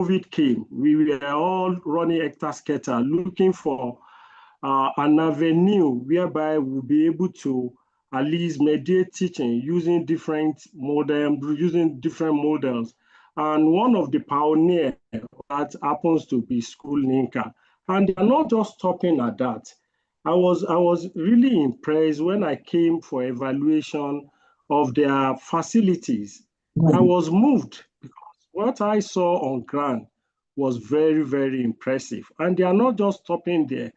COVID came, we were all running hectare-scatter, looking for an avenue whereby we'll be able to at least mediate teaching using different models. And one of the pioneers that happens to be School Linker. And they're not just stopping at that. I was really impressed when I came for evaluation of their facilities. I was moved because what I saw on ground was very, very impressive. And they are not just stopping there.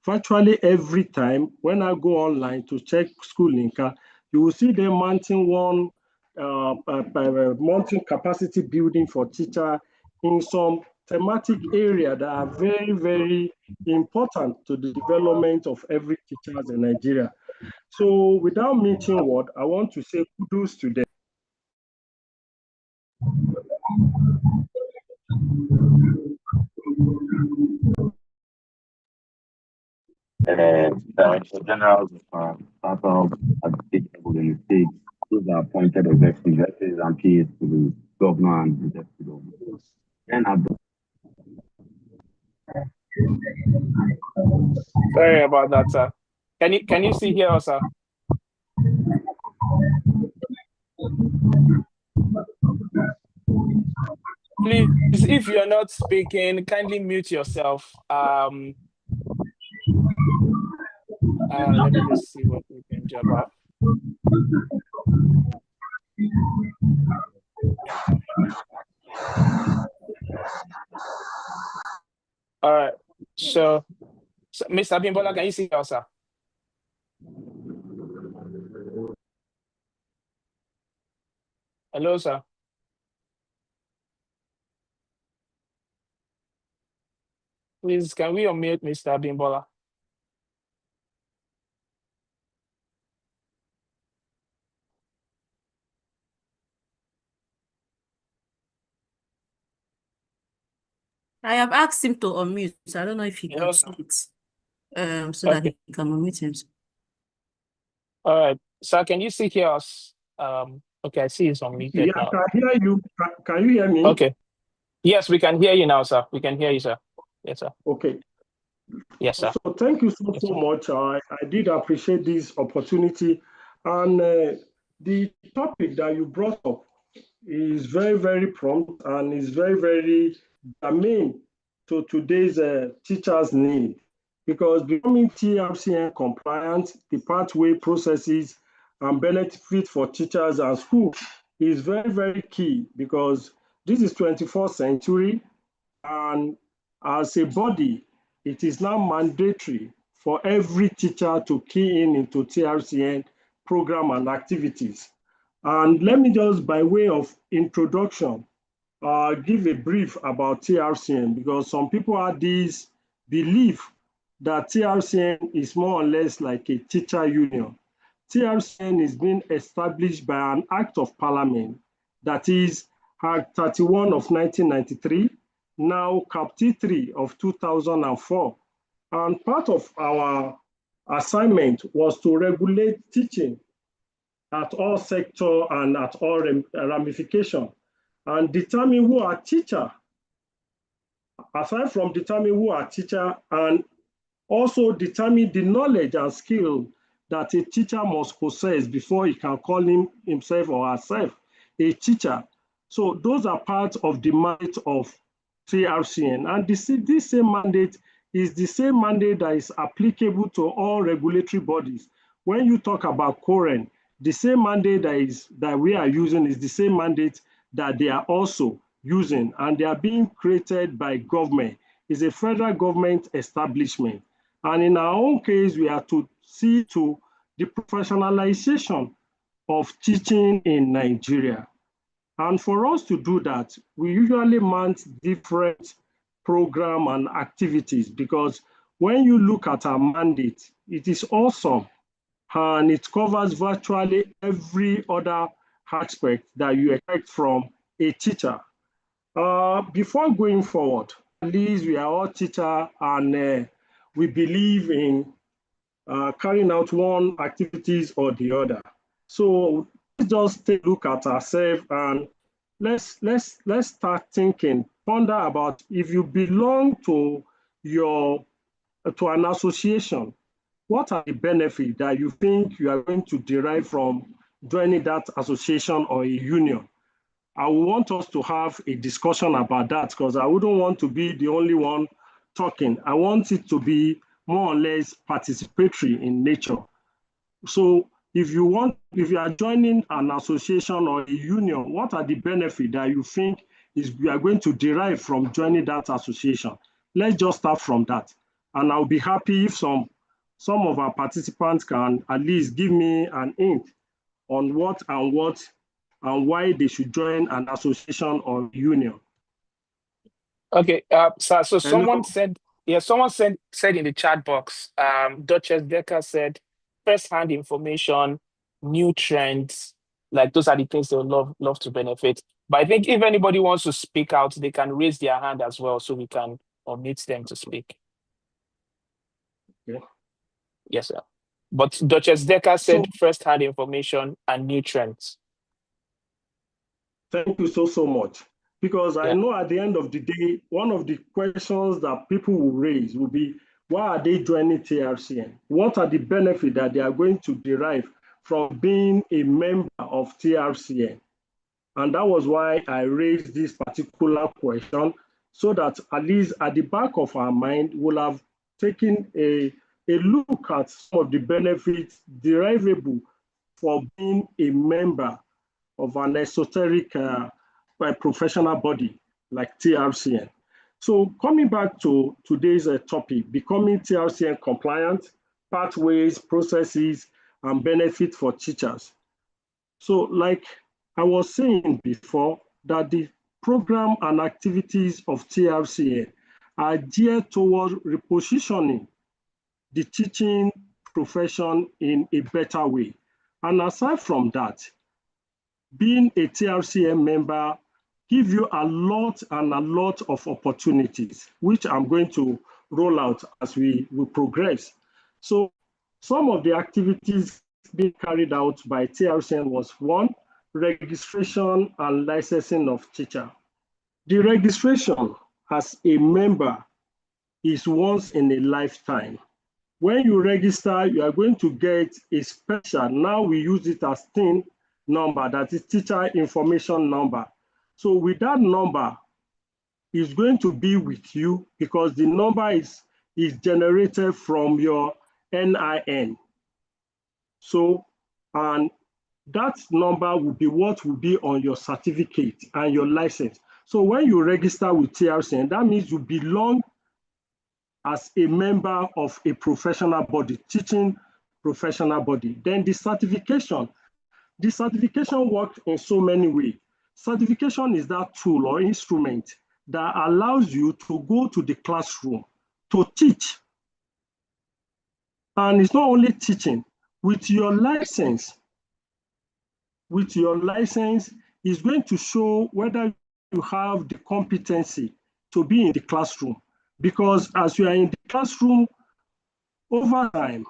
Virtually every time when I go online to check School Linker, you will see them mounting one mounting capacity building for teacher in some thematic area that are very, very important to the development of every teacher in Nigeria. So without meeting word, I want to say kudos to them. General at the state level in the state, those are appointed executives and PAs to the governor and the deputy governor. Sorry about that, sir. Can you see here, sir? Please, if you're not speaking, kindly mute yourself. Let me just see what we can jump up. All right. So Mr. Bimbola, can you see us, sir? Hello, sir. Please, can we unmute Mr. Bimbola? I have asked him to unmute, so I don't know if he can see it. So that he can unmute himself. All right. Sir, can you see us? Okay, I see it's unmuted now. I can hear you. Can you hear me? Okay. Yes, we can hear you now, sir. We can hear you, sir. Yes, sir. Okay. Yes, sir. So thank you so much. I did appreciate this opportunity. And the topic that you brought up is very, very prompt and is very, very germane to today's teachers' need. Because becoming TRCN compliant, the pathway processes and benefit for teachers and schools is very, very key because this is 21st century, and as a body, it is now mandatory for every teacher to key into TRCN program and activities. And let me just, by way of introduction, give a brief about TRCN because some people have this belief that TRCN is more or less like a teacher union. TRCN is being established by an act of parliament, that is Act 31 of 1993, now Cap T3 of 2004. And part of our assignment was to regulate teaching at all sector and at all ramification, and determine who are teacher, aside from determining who are teacher, and also determine the knowledge and skill that a teacher must possess before he can call himself or herself a teacher. So those are part of the mandate of TRCN. And this same mandate is the same mandate that is applicable to all regulatory bodies. When you talk about COREN, the same mandate that we are using is the same mandate that they are also using, and they are being created by government. It's a federal government establishment. And in our own case, we are to see to the professionalization of teaching in Nigeria. And for us to do that, we usually mount different programs and activities because when you look at our mandate, it is awesome. And it covers virtually every other aspect that you expect from a teacher. Before going forward, at least we are all teachers and we believe in carrying out one activities or the other. So let's just take a look at ourselves and let's start thinking, ponder about if you belong to an association, what are the benefits that you think you are going to derive from joining that association or a union? I want us to have a discussion about that because I wouldn't want to be the only one talking. I want it to be more or less participatory in nature. So if you are joining an association or a union, what are the benefits that you think you are going to derive from joining that association? Let's just start from that. And I'll be happy if some of our participants can at least give me an hint on what and why they should join an association or union. Okay, so Hello? someone said in the chat box, Duchess Decker said, first-hand information, new trends, like those are the things they would love to benefit. But I think if anybody wants to speak out, they can raise their hand as well, so we can omit them to speak. Okay. Yes, sir. But Duchess Decker said So, first-hand information and new trends. thank you so much. Because I know at the end of the day, one of the questions that people will raise will be, why are they joining TRCN? What are the benefits that they are going to derive from being a member of TRCN? And that was why I raised this particular question, so that at least at the back of our mind, we'll have taken a look at some of the benefits derivable for being a member of an esoteric professional body like TRCN. So coming back to today's topic, becoming TRCN compliant, pathways, processes, and benefits for teachers. So like I was saying before, that the program and activities of TRCN are geared toward repositioning the teaching profession in a better way. And aside from that, being a TRCN member gives you a lot of opportunities, which I'm going to roll out as we progress. So some of the activities being carried out by TRCN was one, registration and licensing of teacher. The registration as a member is once in a lifetime. When you register, you are going to get a special, now we use it as TIN number, that is teacher information number. So with that number, it's going to be with you because the number is generated from your NIN. So, and that number will be what will be on your certificate and your license. So when you register with TRCN, that means you belong as a member of a professional body, teaching professional body. Then the certification works in so many ways. Certification is that tool or instrument that allows you to go to the classroom to teach. And it's not only teaching, with your license is going to show whether you have the competency to be in the classroom. Because as you are in the classroom, over time,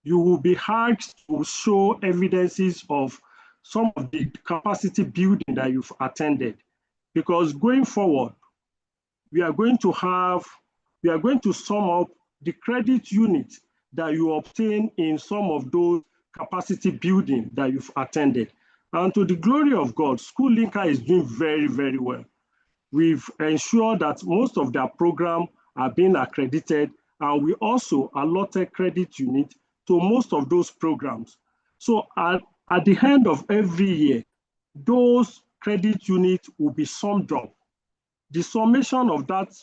you will be asked to show evidences of some of the capacity building that you've attended. Because going forward, we are going to sum up the credit unit that you obtain in some of those capacity building that you've attended. And to the glory of God, School Linker is doing very, very well. We've ensured that most of their programs are being accredited, and we also allotted credit unit to most of those programs. So at the end of every year, those credit units will be summed up. The summation of that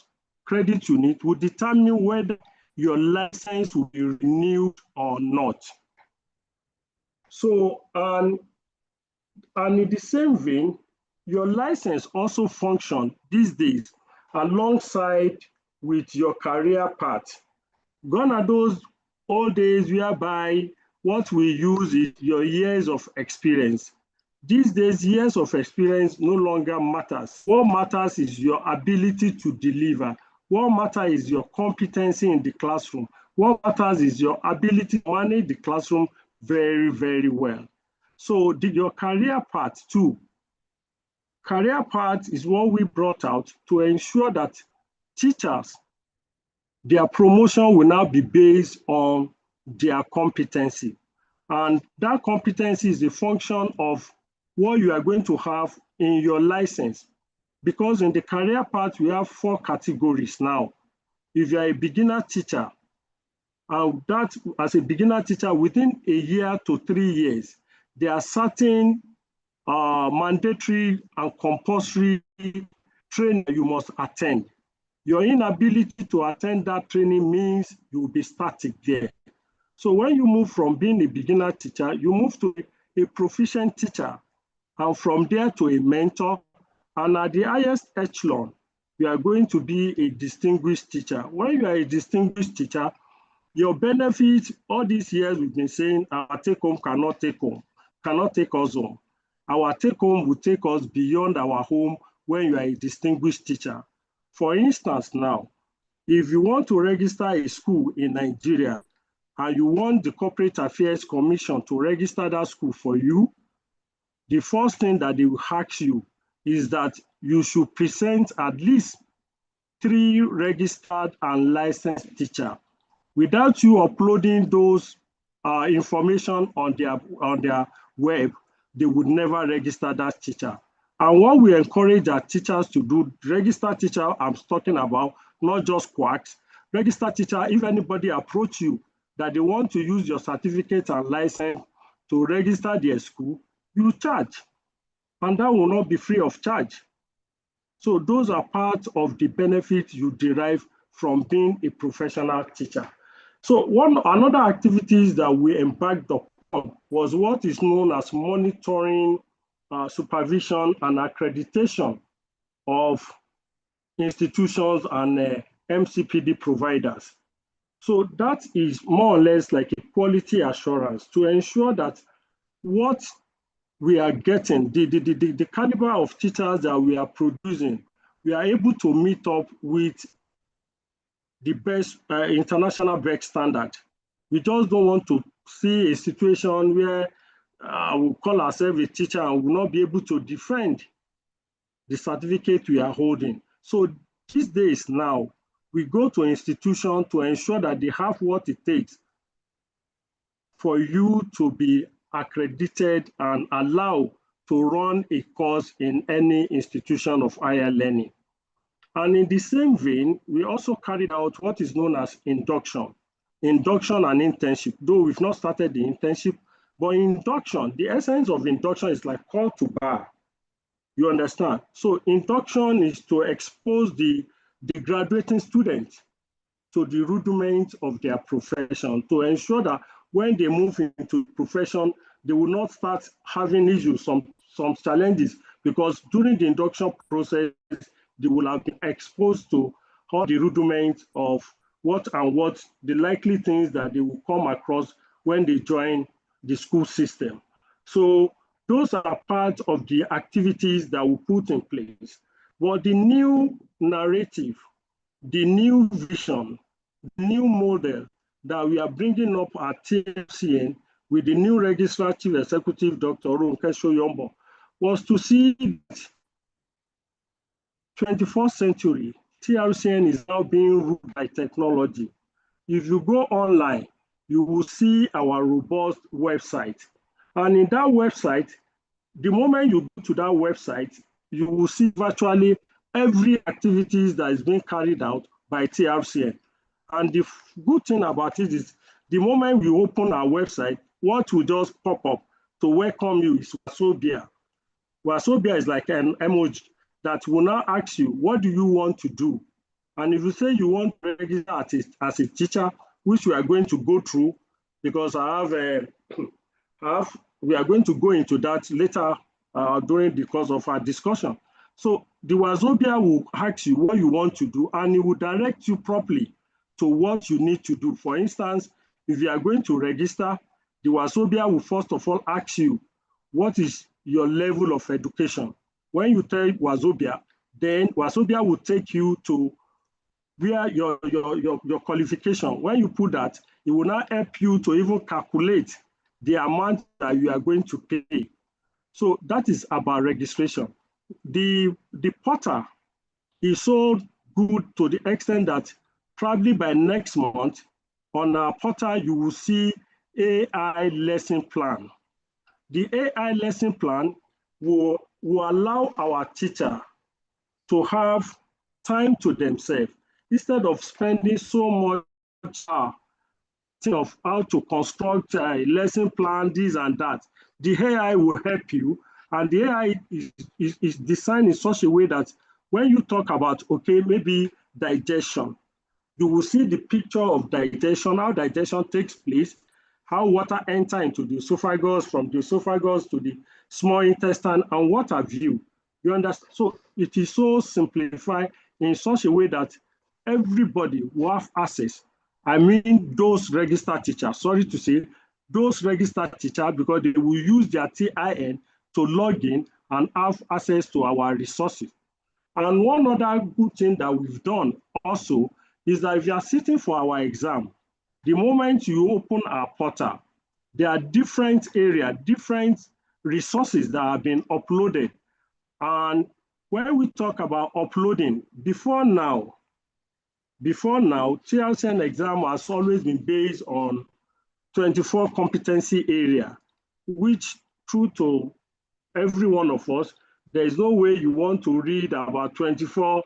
credit unit will determine whether your license will be renewed or not. So, and in the same vein, your license also functions these days alongside with your career path. Gone are those old days whereby what we use is your years of experience. These days, years of experience no longer matters. What matters is your ability to deliver. What matters is your competency in the classroom. What matters is your ability to manage the classroom very, very well. So your career path too career path is what we brought out to ensure that teachers, their promotion will now be based on their competency. And that competency is a function of what you are going to have in your license. Because in the career path, we have 4 categories now. If you are a beginner teacher, and that as a beginner teacher, within a year to 3 years, there are certain mandatory and compulsory training you must attend. Your inability to attend that training means you will be static there. So when you move from being a beginner teacher, you move to a proficient teacher, and from there to a mentor, and at the highest echelon, you are going to be a distinguished teacher. When you are a distinguished teacher, your benefits, all these years we've been saying, our take home cannot take us home. Our take home will take us beyond our home when you are a distinguished teacher. For instance, now, if you want to register a school in Nigeria and you want the Corporate Affairs Commission to register that school for you, the first thing that they will ask you is that you should present at least 3 registered and licensed teachers. Without you uploading those information on their web, they would never register that teacher. And what we encourage our teachers to do, registered teacher I'm talking about, not just quacks, registered teacher, if anybody approach you that they want to use your certificate and license to register their school, you charge. And that will not be free of charge. So those are part of the benefits you derive from being a professional teacher. So another activities that we embarked upon was what is known as monitoring, supervision, and accreditation of institutions and MCPD providers. So that is more or less like a quality assurance to ensure that what we are getting, the caliber of teachers that we are producing, we are able to meet up with the best international best standard. We just don't want to see a situation where we call ourselves a teacher and will not be able to defend the certificate we are holding. So these days now, we go to institutions to ensure that they have what it takes for you to be accredited and allowed to run a course in any institution of higher learning. And in the same vein, we also carried out what is known as induction and internship, though we've not started the internship, but induction, the essence of induction is like call to bar. You understand? So induction is to expose the graduating students to the rudiments of their profession, to ensure that when they move into profession, they will not start having issues, some challenges, because during the induction process, they will have been exposed to all the rudiments of what the likely things that they will come across when they join the school system. So those are part of the activities that we put in place. But the new narrative, the new vision, the new model that we are bringing up at TRCN with the new Registrar Chief Executive, Dr. Ronke Soyombo, was to see that 21st century, TRCN is now being ruled by technology. If you go online, you will see our robust website. And in that website, the moment you go to that website, you will see virtually every activity that is being carried out by TRCN. And the good thing about it is the moment we open our website, what will just pop up to welcome you is Wasobia. Wasobia is like an emoji that will now ask you, what do you want to do? And if you say you want to register as a teacher, which we are going to go through, because we are going to go into that later during the course of our discussion. So the Wazobia will ask you what you want to do, and it will direct you properly to what you need to do. For instance, if you are going to register, the Wazobia will first of all ask you, what is your level of education? When you tell Wazobia, then Wazobia will take you to where your qualification. When you put that, it will now help you to even calculate the amount that you are going to pay. So that is about registration. the portal is so good to the extent that probably by next month on our portal, you will see AI lesson plan. The AI lesson plan will allow our teacher to have time to themselves instead of spending so much of how to construct a lesson plan, this and that. The AI will help you, and the AI is designed in such a way that when you talk about, okay, maybe digestion, you will see the picture of digestion, how digestion takes place, how water enters into the esophagus, from the esophagus to the small intestine, and what have you. You understand? So it is so simplified in such a way that everybody will have access. I mean, those registered teachers, sorry to say, those registered teachers, because they will use their TIN to log in and have access to our resources. And one other good thing that we've done also is that if you are sitting for our exam, the moment you open our portal, there are different areas, different resources that have been uploaded. And when we talk about uploading, before now, TRCN exam has always been based on 24 competency area, which true to every one of us, there is no way you want to read about 24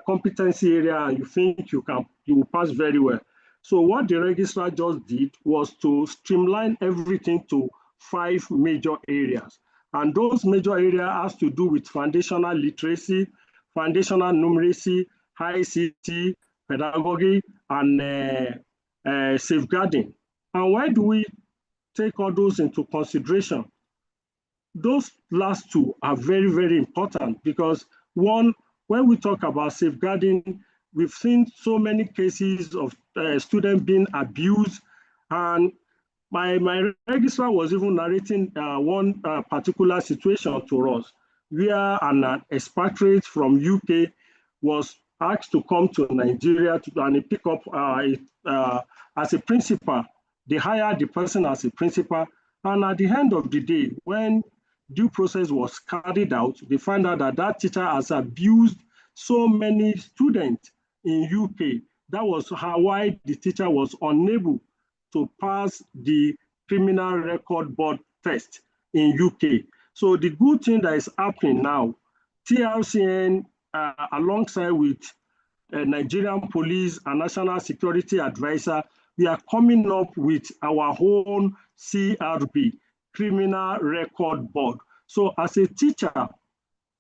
competency area and you think you will pass very well. So what the registrar just did was to streamline everything to 5 major areas. And those major areas has to do with foundational literacy, foundational numeracy, ICT, pedagogy, and safeguarding. And why do we take all those into consideration? Those last two are very, very important because one, when we talk about safeguarding, we've seen so many cases of students being abused. And my registrar was even narrating one particular situation to us where an expatriate from UK was asked to come to Nigeria and pick up as a principal. They hired the person as a principal. And at the end of the day, when due process was carried out, they found out that that teacher has abused so many students in UK. That was why the teacher was unable to pass the criminal record board test in UK. So the good thing that is happening now, TRCN alongside with Nigerian police and national security advisor, we are coming up with our own CRB, Criminal Record Board. So as a teacher,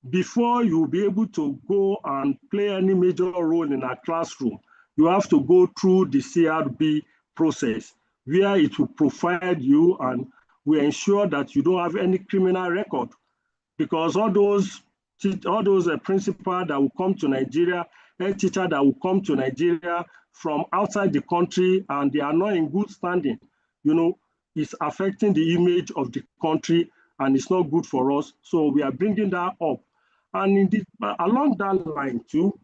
before you'll be able to go and play any major role in a classroom, you have to go through the CRB process where it will profile you and will ensure that you don't have any criminal record, because all those principals that will come to Nigeria, head teacher that will come to Nigeria from outside the country and they are not in good standing, it's affecting the image of the country and it's not good for us. So we are bringing that up. And indeed, along that line too,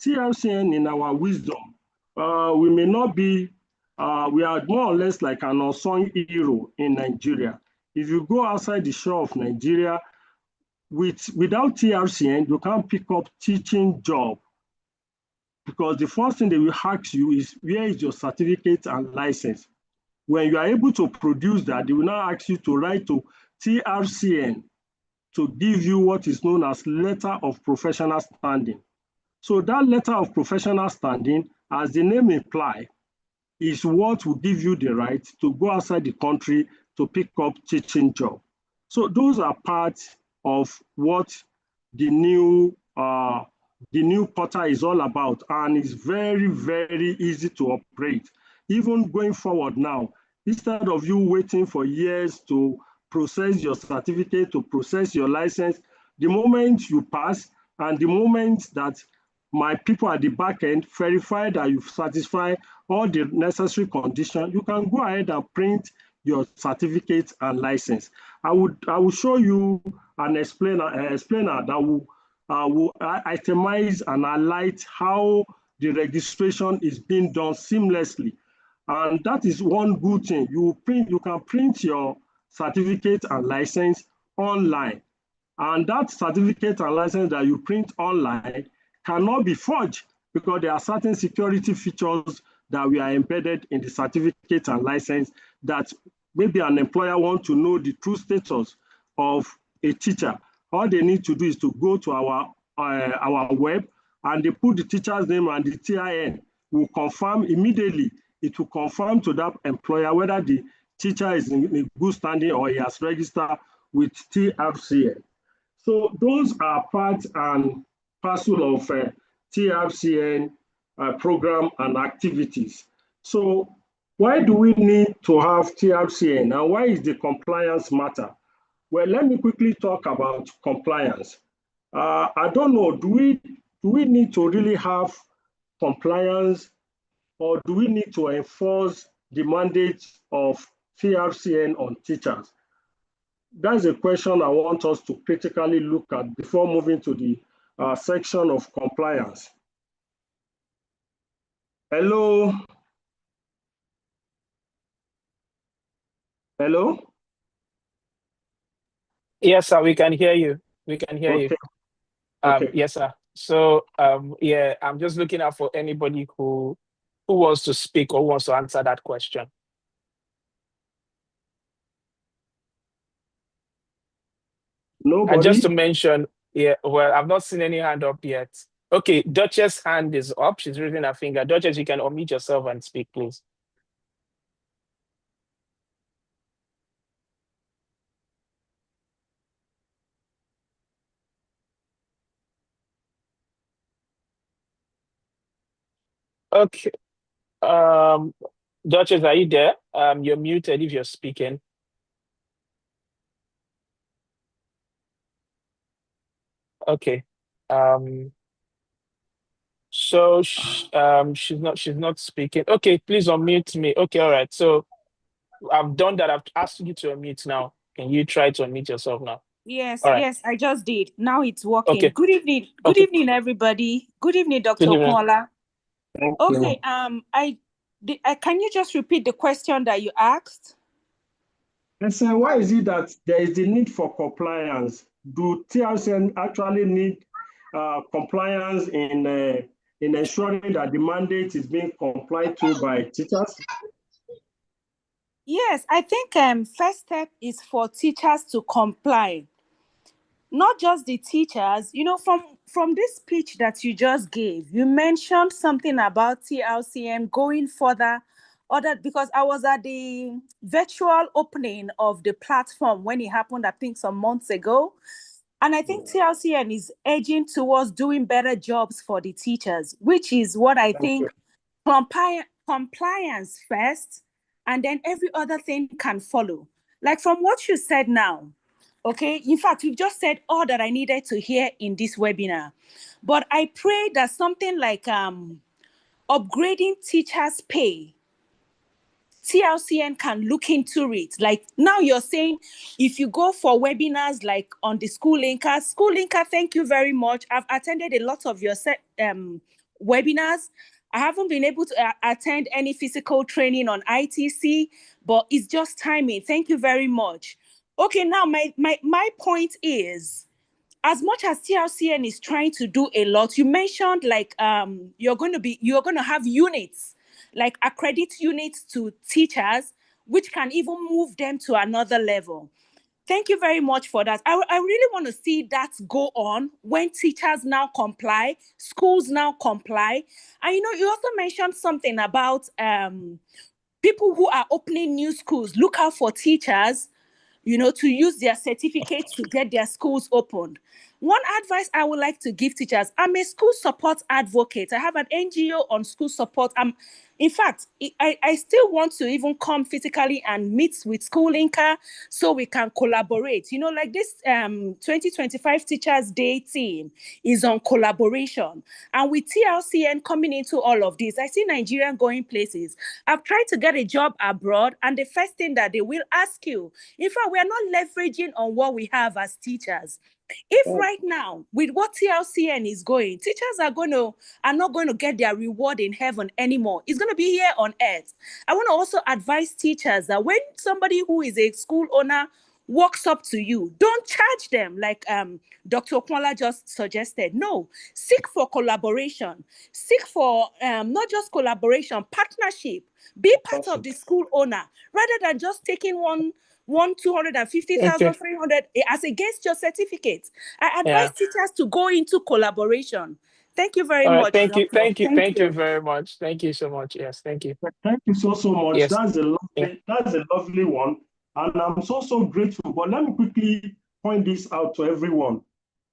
TRCN in our wisdom, we may not be, we are more or less like an unsung hero in Nigeria. If you go outside the shore of Nigeria, without TRCN, you can't pick up teaching job, because the first thing they will ask you is, where is your certificate and license? When you are able to produce that, they will now ask you to write to TRCN to give you what is known as letter of professional standing. So that letter of professional standing, as the name implies, is what will give you the right to go outside the country to pick up teaching job. So those are parts of what the new portal is all about, and it's very, very easy to operate. Even going forward now, instead of you waiting for years to process your certificate, to process your license, the moment you pass and the moment that my people at the back end verify that you've satisfied all the necessary conditions, you can go ahead and print your certificate and license. I will show you an explainer that will itemize and highlight how the registration is being done seamlessly. And that is one good thing. You can print your certificate and license online. And that certificate and license that you print online cannot be forged because there are certain security features that we are embedded in the certificate and license that maybe an employer wants to know the true status of a teacher. All they need to do is to go to our web and they put the teacher's name and the TRN will confirm immediately. It will confirm to that employer whether the teacher is in good standing or he has registered with TRCN. So those are part and parcel of TRCN program and activities. So why do we need to have TRCN and why is the compliance matter? Well, let me quickly talk about compliance. I don't know, do we need to really have compliance or do we need to enforce the mandate of TRCN on teachers? That's a question I want us to critically look at before moving to the section of compliance. Hello? Hello? Yes, sir, we can hear you. We can hear you. Okay. Yes, sir. So, yeah, I'm just looking out for anybody who wants to speak or wants to answer that question. Nobody? And just to mention, yeah, well, I've not seen any hand up yet. Okay, Duchess' hand is up. She's raising her finger. Duchess, you can unmute yourself and speak, please. Okay. Duchess, are you there? You're muted if you're speaking. Okay. So she's not speaking. Okay, please unmute me. Okay, all right. So I've done that. I've asked you to unmute now. Can you try to unmute yourself now? Yes, All right. yes, I just did. Now it's working. Okay. Good evening. Good Okay. evening, everybody. Good evening, Dr. Good evening. Okunola. Thank Okay, you. can you just repeat the question that you asked? And so why is it that there is the need for compliance? Do TRCN actually need compliance in ensuring that the mandate is being complied to by teachers? Yes, I think first step is for teachers to comply. Not just the teachers, from this speech that you just gave, you mentioned something about TRCN going further, because I was at the virtual opening of the platform when it happened, I think some months ago. And I think TRCN is edging towards doing better jobs for the teachers, which is what I think compliance first, and then every other thing can follow. Like from what you said now, okay, in fact, you've just said all that I needed to hear in this webinar. But I pray that something like upgrading teachers' pay, TRCN can look into it. Like now you're saying, if you go for webinars like on the School Linker, thank you very much. I've attended a lot of your webinars. I haven't been able to attend any physical training on ITC, but it's just timing. Thank you very much. Okay, now my point is, as much as TRCN is trying to do a lot, you mentioned like you're going to have units, like accredit units to teachers, which can even move them to another level. Thank you very much for that. I really want to see that go on when teachers now comply, schools now comply. And you also mentioned something about people who are opening new schools. Look out for teachers, to use their certificates to get their schools opened. One advice I would like to give teachers, I'm a school support advocate. I have an NGO on school support. In fact, I still want to even come physically and meet with School Linker so we can collaborate. Like this 2025 Teachers Day team is on collaboration. And with TRCN coming into all of this, I see Nigerian going places. I've tried to get a job abroad, and the first thing that they will ask you, in fact, we are not leveraging on what we have as teachers. If right now, with what TRCN is going, teachers are not going to get their reward in heaven anymore. It's going to be here on earth. I want to also advise teachers that when somebody who is a school owner walks up to you, don't charge them like Dr. Okmola just suggested. No, seek for collaboration. Seek for not just collaboration, partnership. Be part of the school owner rather than just taking one 250,000, 300 as against your certificate. I advise teachers to go into collaboration. Thank you very much. Thank you. Doctor. Thank you very much. Thank you so much. Yes, thank you. Thank you so much. Yes. That's a lovely one. And I'm so grateful. But let me quickly point this out to everyone.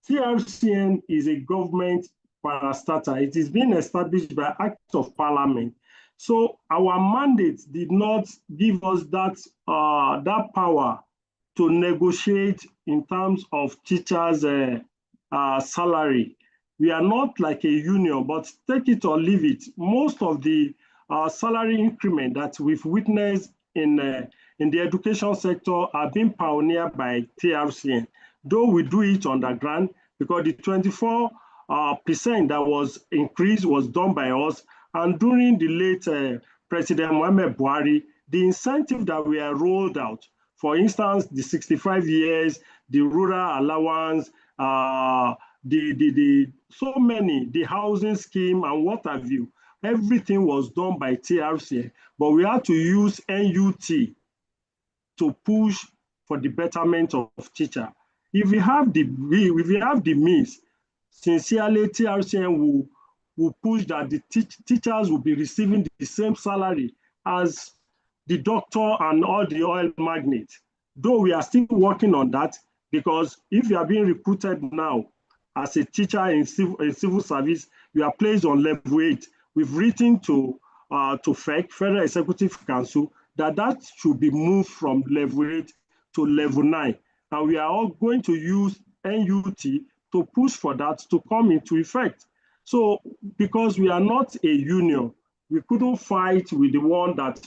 TRCN is a government parastatal. It is being established by Act of Parliament. So our mandate did not give us that power to negotiate in terms of teachers' salary. We are not like a union, but take it or leave it. Most of the salary increment that we've witnessed in the education sector are being pioneered by TRCN, though we do it underground because the 24% that was increased was done by us. And during the late President Mohamed Buhari, the incentive that we are rolled out, for instance, the 65 years, the rural allowance, the housing scheme and what have you, everything was done by TRCN, but we had to use NUT to push for the betterment of teacher. If we have the means, sincerely, TRCN will push that the teachers will be receiving the same salary as the doctor and all the oil magnates. Though we are still working on that, because if you are being recruited now as a teacher in civil service, you are placed on level 8. We've written to FEC, Federal Executive Council, that should be moved from level 8 to level 9. And we are all going to use NUT to push for that to come into effect. So because we are not a union, we couldn't fight with the one that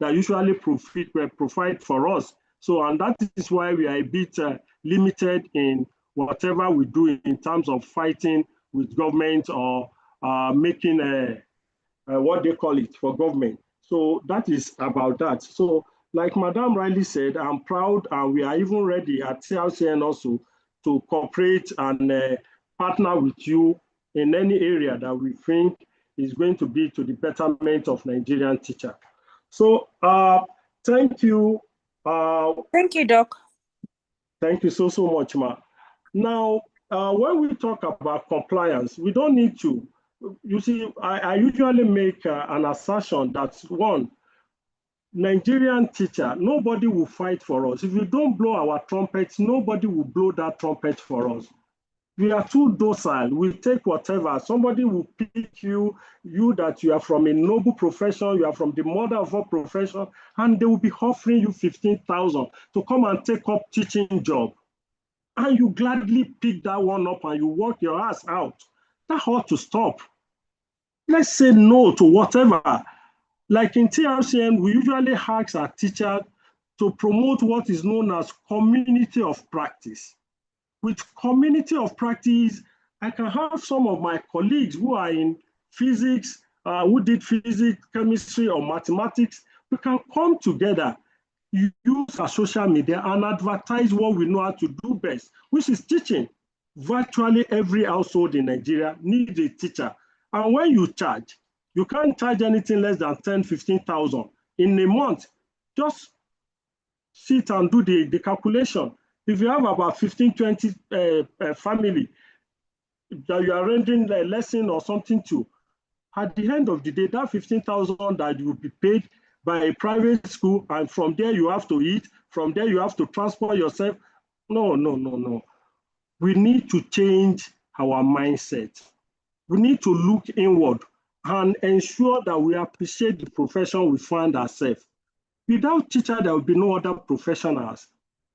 usually provide for us. So, and that is why we are a bit limited in whatever we do in terms of fighting with government or making what they call it for government. So that is about that. So like Madam Riley said, I'm proud and we are even ready at TRCN also to cooperate and partner with you in any area that we think is going to be to the betterment of Nigerian teacher. So thank you. Thank you, Doc. Thank you so much, Ma. Now, when we talk about compliance, we don't need to. You see, I usually make an assertion that one, Nigerian teacher, nobody will fight for us. If we don't blow our trumpets, nobody will blow that trumpet for us. We are too docile. We'll take whatever. Somebody will pick you that you are from a noble profession, you are from the mother of all profession, and they will be offering you 15,000 to come and take up teaching job. And you gladly pick that one up and you work your ass out. That ought to stop. Let's say no to whatever. Like in TRCN, we usually ask our teachers to promote what is known as community of practice. With community of practice, I can have some of my colleagues who are in physics, who did physics, chemistry, or mathematics. We can come together, use our social media and advertise what we know how to do best, which is teaching. Virtually every household in Nigeria needs a teacher. And when you charge, you can't charge anything less than 10, 15,000 in a month. Just sit and do the calculation. If you have about 15, 20 family that you are rendering a lesson or something to, at the end of the day, that 15,000 that you will be paid by a private school, and from there you have to eat, from there you have to transport yourself. No. We need to change our mindset. We need to look inward and ensure that we appreciate the profession we find ourselves. Without teacher, there will be no other professionals.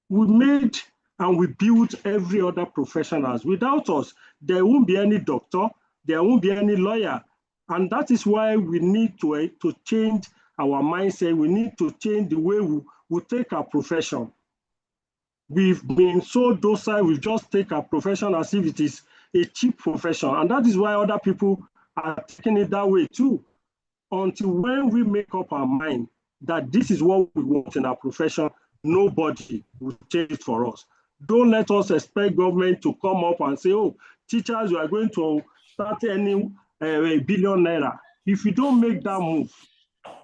We made and we built every other professionals. Without us, there won't be any doctor, there won't be any lawyer. And that is why we need to change our mindset. We need to change the way we take our profession. We've been so docile, we just take our profession as if it is a cheap profession. And that is why other people are taking it that way too. Until when we make up our mind that this is what we want in our profession, nobody will change it for us. Don't let us expect government to come up and say, oh, teachers, you are going to start earning a billion naira. If you don't make that move,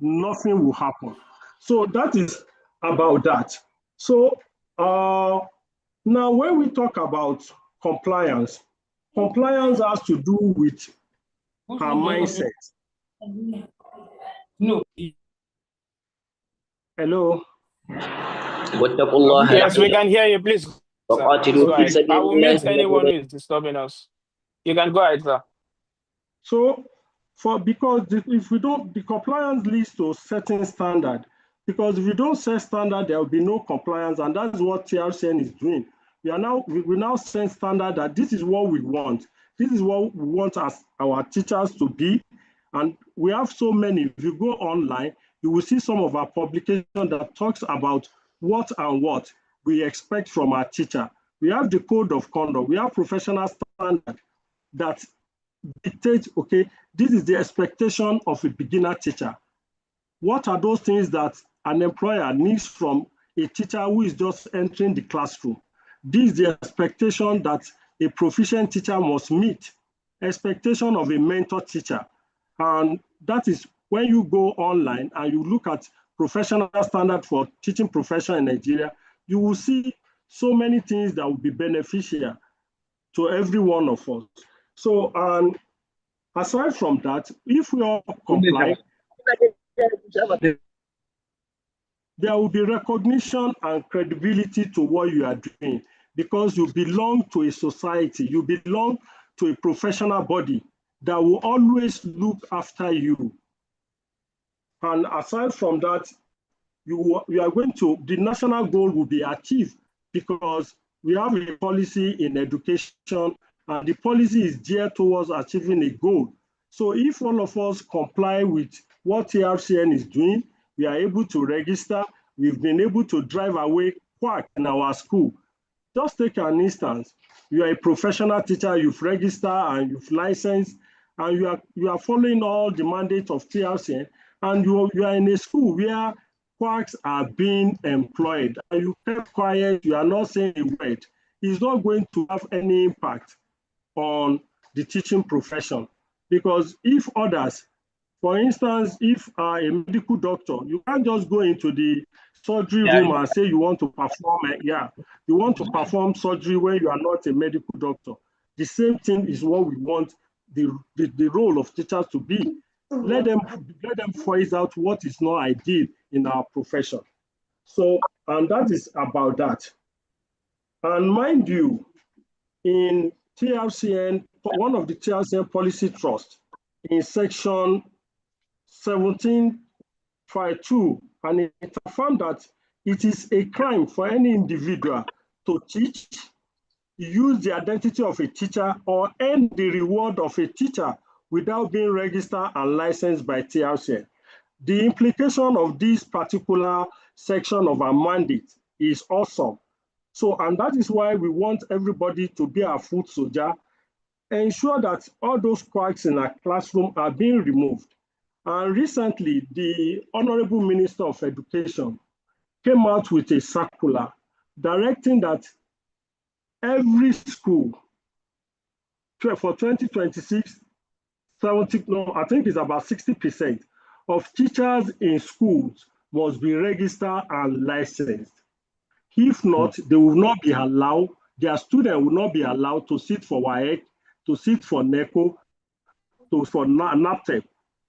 nothing will happen. So that is about that. So now when we talk about compliance has to do with our mindset. No. Hello? Yes, we can hear you, please. Sir. Please go ahead. I will mute anyone who is disturbing us. You can go ahead, sir. So, because if we don't, the compliance leads to a certain standard. Because if you don't set standard, there will be no compliance, and that's what TRCN is doing. We now set standard that this is what we want. This is what we want as our teachers to be, and we have so many. If you go online, you will see some of our publications that talks about what and what we expect from our teacher. We have the code of conduct. We have professional standard that dictate, okay, this is the expectation of a beginner teacher. What are those things that an employer needs from a teacher who is just entering the classroom? This is the expectation that a proficient teacher must meet, expectation of a mentor teacher. And that is when you go online and you look at professional standard for teaching profession in Nigeria, you will see so many things that will be beneficial to every one of us. So, aside from that, if we all comply, there will be recognition and credibility to what you are doing because you belong to a society, you belong to a professional body that will always look after you. And aside from that, you are going to, the national goal will be achieved because we have a policy in education and the policy is geared towards achieving a goal. So if all of us comply with what TRCN is doing, we are able to register, we've been able to drive away quack in our school. Just take an instance, you are a professional teacher, you've registered and you've licensed, and you are following all the mandates of TRCN, and you are in a school where quacks are being employed, and you kept quiet, you are not saying a word, it's not going to have any impact on the teaching profession. Because if others, for instance, if a medical doctor, you can't just go into the surgery room and say you want to perform, you want to perform surgery when you are not a medical doctor. The same thing is what we want the role of teachers to be. Let them voice out what is not ideal in our profession. So, and that is about that. And mind you, in TRCN, one of the TRCN policy trusts, in section 17.2, and it affirmed that it is a crime for any individual to teach, use the identity of a teacher, or earn the reward of a teacher without being registered and licensed by TRCN. The implication of this particular section of our mandate is awesome. So, and that is why we want everybody to be our foot soldier, ensure that all those quacks in our classroom are being removed. And recently, the Honorable Minister of Education came out with a circular directing that every school for 2026, I think it's about 60% of teachers in schools must be registered and licensed. If not, they will not be allowed, their students will not be allowed to sit for WAEC, to sit for NECO, for NAPTEP.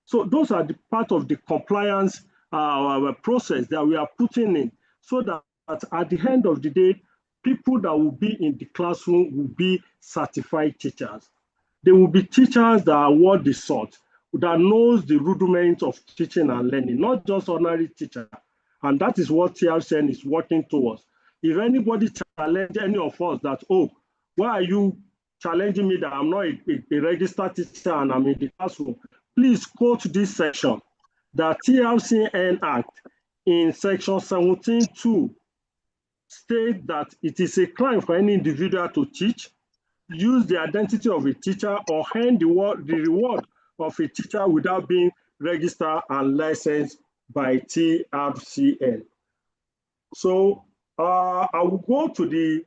So those are the part of the compliance process that we are putting in, so that at the end of the day, people that will be in the classroom will be certified teachers. They will be teachers that are what they sought, that knows the rudiments of teaching and learning, not just ordinary teacher. And that is what TRCN is working towards. If anybody challenge any of us that, oh, why are you challenging me that I'm not a registered teacher and I'm in the classroom, please quote this section, the TRCN Act in section 17.2 state that it is a crime for any individual to teach, use the identity of a teacher, or earn the reward of a teacher without being registered and licensed by TRCN. So I will go to the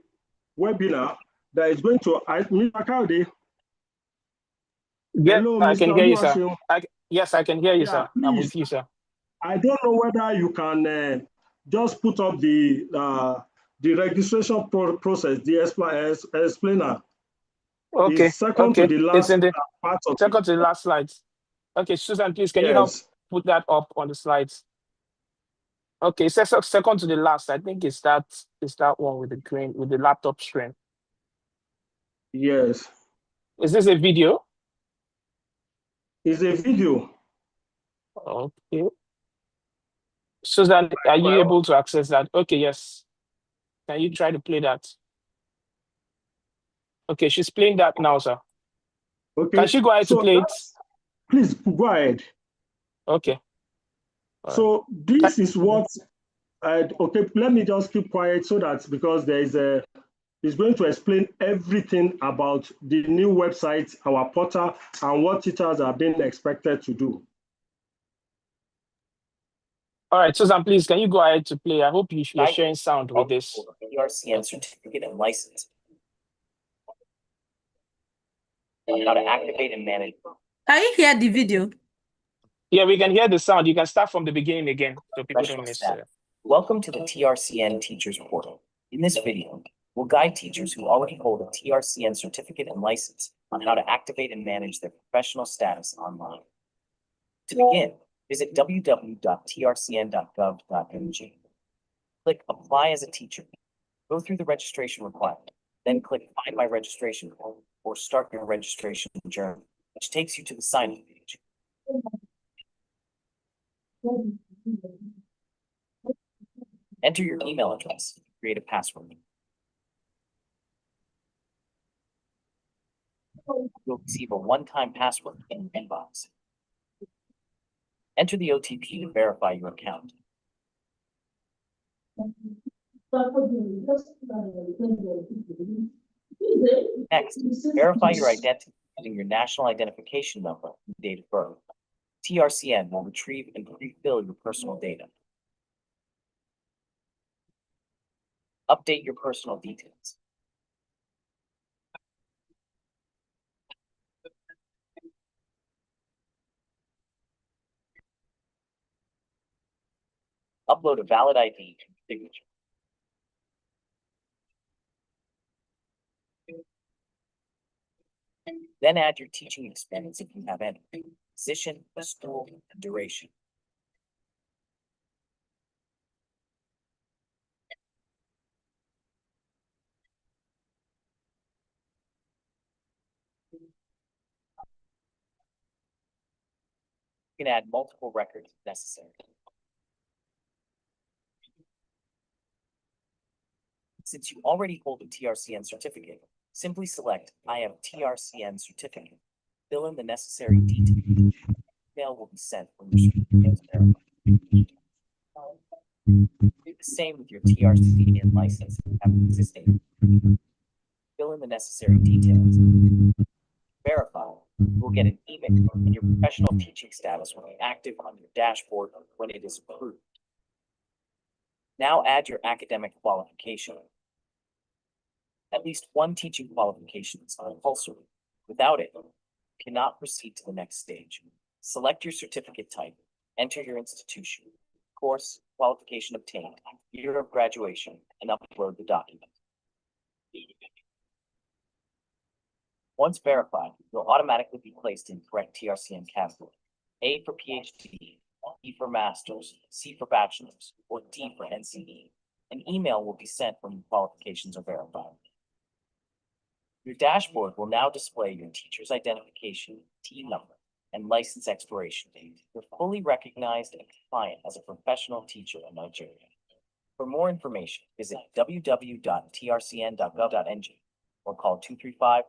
webinar that is going to, Mr. Kaude. Yeah, Hello, I can Mr. hear you, sir. Oluwaseun. Yes, I can hear you, Yeah, sir. I'm please. with you, sir. I don't know whether you can just put up the registration process, the explainer. Okay, Is second to okay. the It's last in the part of it. second to the last slides. Okay, Susan, please, can you help Yes. put that up on the slides? Okay, second to the last. I think it's that one with the green with the laptop screen. Yes. Is this a video? It's a video. Okay. Susan, are you able to access that? Okay, yes. Can you try to play that? Okay, she's playing that now, sir. Okay. Can she go ahead to So play it? please go ahead. Okay. All right. So this is what okay, let me just keep quiet so that because there is it's going to explain everything about the new website, our portal, and what teachers are being expected to do. All right, Susan, please, can you go ahead to play? I hope you're sharing sound with this. TRCN certificate and license. And how to activate and manage. Can you hear the video? Yeah, we can hear the sound. You can start from the beginning again so people don't miss it. Welcome to the TRCN Teachers Portal. In this video, we'll guide teachers who already hold a TRCN certificate and license on how to activate and manage their professional status online. To begin, visit www.trcn.gov.ng. Click Apply as a Teacher. Go through the registration requirement, then click Find My Registration form or Start Your Registration Journey, which takes you to the sign-up page. Enter your email address and create a password. You'll receive a one-time password in your inbox. Enter the OTP to verify your account. Next, verify your identity using your national identification number and date of birth. TRCN will retrieve and pre-fill your personal data. Update your personal details. Upload a valid ID and signature. Then add your teaching experience if you have any, position, school, and duration. You can add multiple records if necessary. Since you already hold a TRCN certificate, simply select I have TRCN certificate. Fill in the necessary details. Email will be sent when your certificate is verified. Do the same with your TRCN license if you have an existing. Fill in the necessary details. Verify. You will get an email and your professional teaching status will be active on your dashboard when it is approved. Now add your academic qualification. At least one teaching qualification is compulsory. Without it, you cannot proceed to the next stage. Select your certificate type, enter your institution, course, qualification obtained, year of graduation, and upload the document. Once verified, you'll automatically be placed in correct TRCN category. A for PhD, E for Masters, C for Bachelor's, or D for NCE. An email will be sent when your qualifications are verified. Your dashboard will now display your teacher's identification, team number, and license expiration date. You're fully recognized and compliant as a professional teacher in Nigeria. For more information, visit www.trcn.gov.ng or call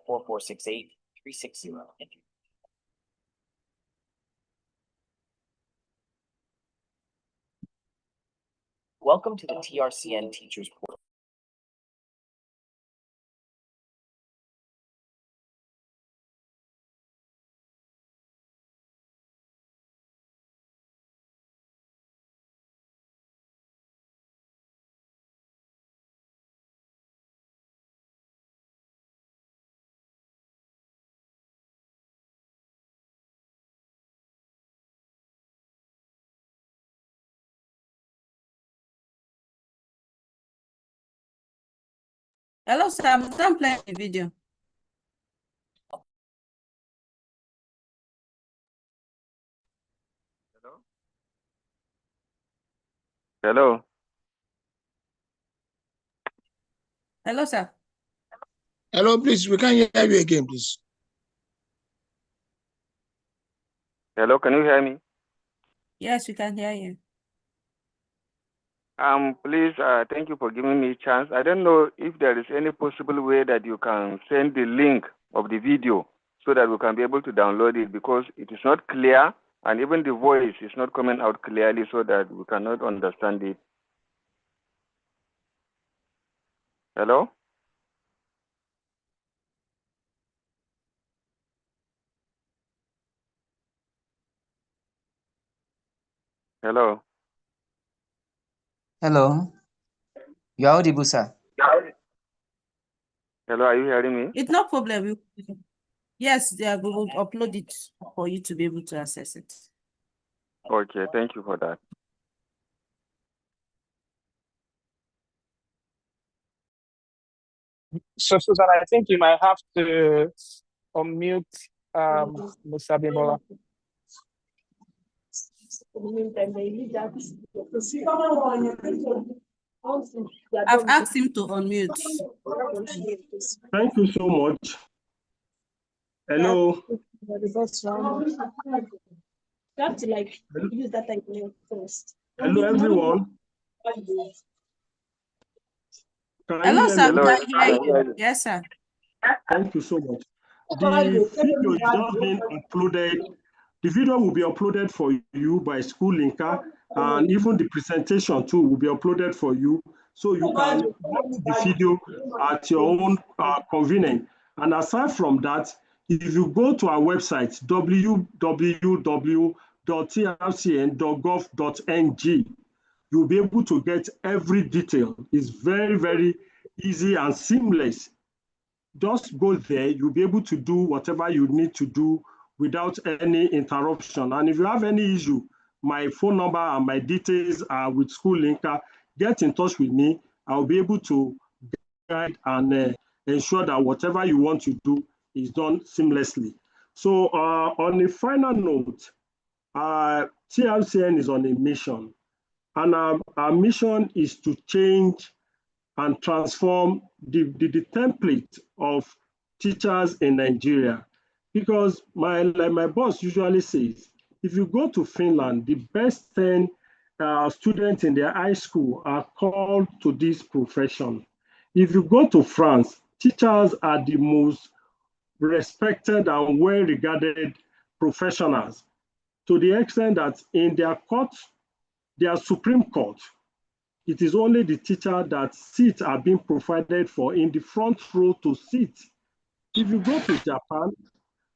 235-4468-360. Welcome to the TRCN Teachers Portal. Hello, sir. I'm done playing the video. Hello. Hello, sir. Hello, please. We can't hear you again, please. Hello, can you hear me? Yes, we can hear you. Please, thank you for giving me a chance. I don't know if there is any possible way that you can send the link of the video so that we can be able to download it, because it is not clear and even the voice is not coming out clearly so that we cannot understand it. Hello? Hello? Hello, you're audible, sir. Hello, are you hearing me? It's no problem. Yes, we will upload it for you to be able to access it. Okay, thank you for that. So, Susan, I think you might have to unmute Mr. Bimbola. I've asked him to unmute. Thank you so much. Hello. Hello, everyone. Can Hello, you hear sir. me? We can hear you. Yes, sir. Thank you so much. The video is just being uploaded. The video will be uploaded for you by School Linker, and even the presentation too will be uploaded for you, so you can watch the video at your own convenience. And aside from that, if you go to our website, www.trcn.gov.ng, you'll be able to get every detail. It's very, very easy and seamless. Just go there, you'll be able to do whatever you need to do without any interruption. And if you have any issue, my phone number and my details are with School Linker. Get in touch with me. I'll be able to guide and ensure that whatever you want to do is done seamlessly. So on a final note, TRCN is on a mission, and our mission is to change and transform the template of teachers in Nigeria. Because like my boss usually says, if you go to Finland, the best 10 students in their high school are called to this profession. If you go to France, teachers are the most respected and well-regarded professionals, to the extent that in their court, their Supreme Court, it is only the teacher that seats are being provided for in the front row to sit. If you go to Japan,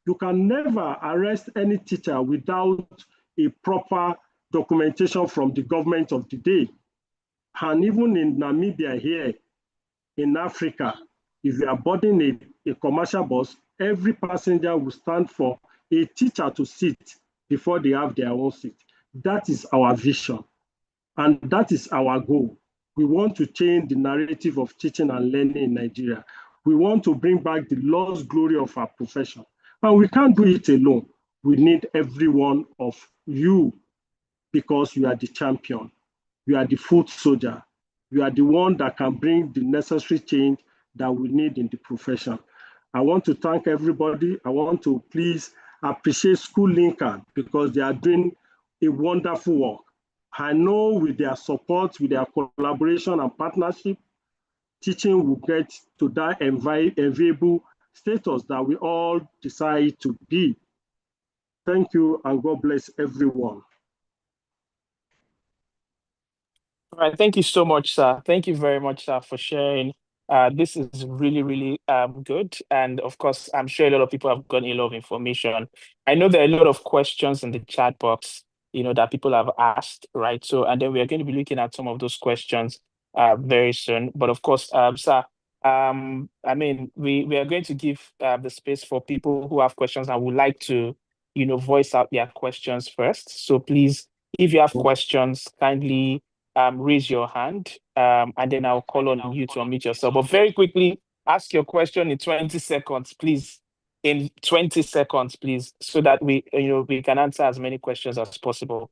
you can never arrest any teacher without a proper documentation from the government of the day. And even in Namibia here, in Africa, if you are boarding a commercial bus, every passenger will stand for a teacher to sit before they have their own seat. That is our vision. And that is our goal. We want to change the narrative of teaching and learning in Nigeria. We want to bring back the lost glory of our profession. And we can't do it alone. We need every one of you, because you are the champion. You are the foot soldier. You are the one that can bring the necessary change that we need in the profession. I want to thank everybody. I want to please appreciate School Linker, because they are doing a wonderful work. I know with their support, with their collaboration and partnership, teaching will get to that enviable status that we all decide to be. Thank you, and God bless everyone. All right, thank you so much, sir. Thank you very much, sir, for sharing. This is really, really good. And of course, I'm sure a lot of people have gotten a lot of information. I know there are a lot of questions in the chat box, that people have asked, right? So, and then we are going to be looking at some of those questions very soon. But of course, sir, I mean, we are going to give the space for people who have questions and would like to, voice out their questions first. So please, if you have questions, kindly raise your hand, and then I'll call on you to unmute yourself. But very quickly, ask your question in 20 seconds, please. In 20 seconds, please, so that we can answer as many questions as possible.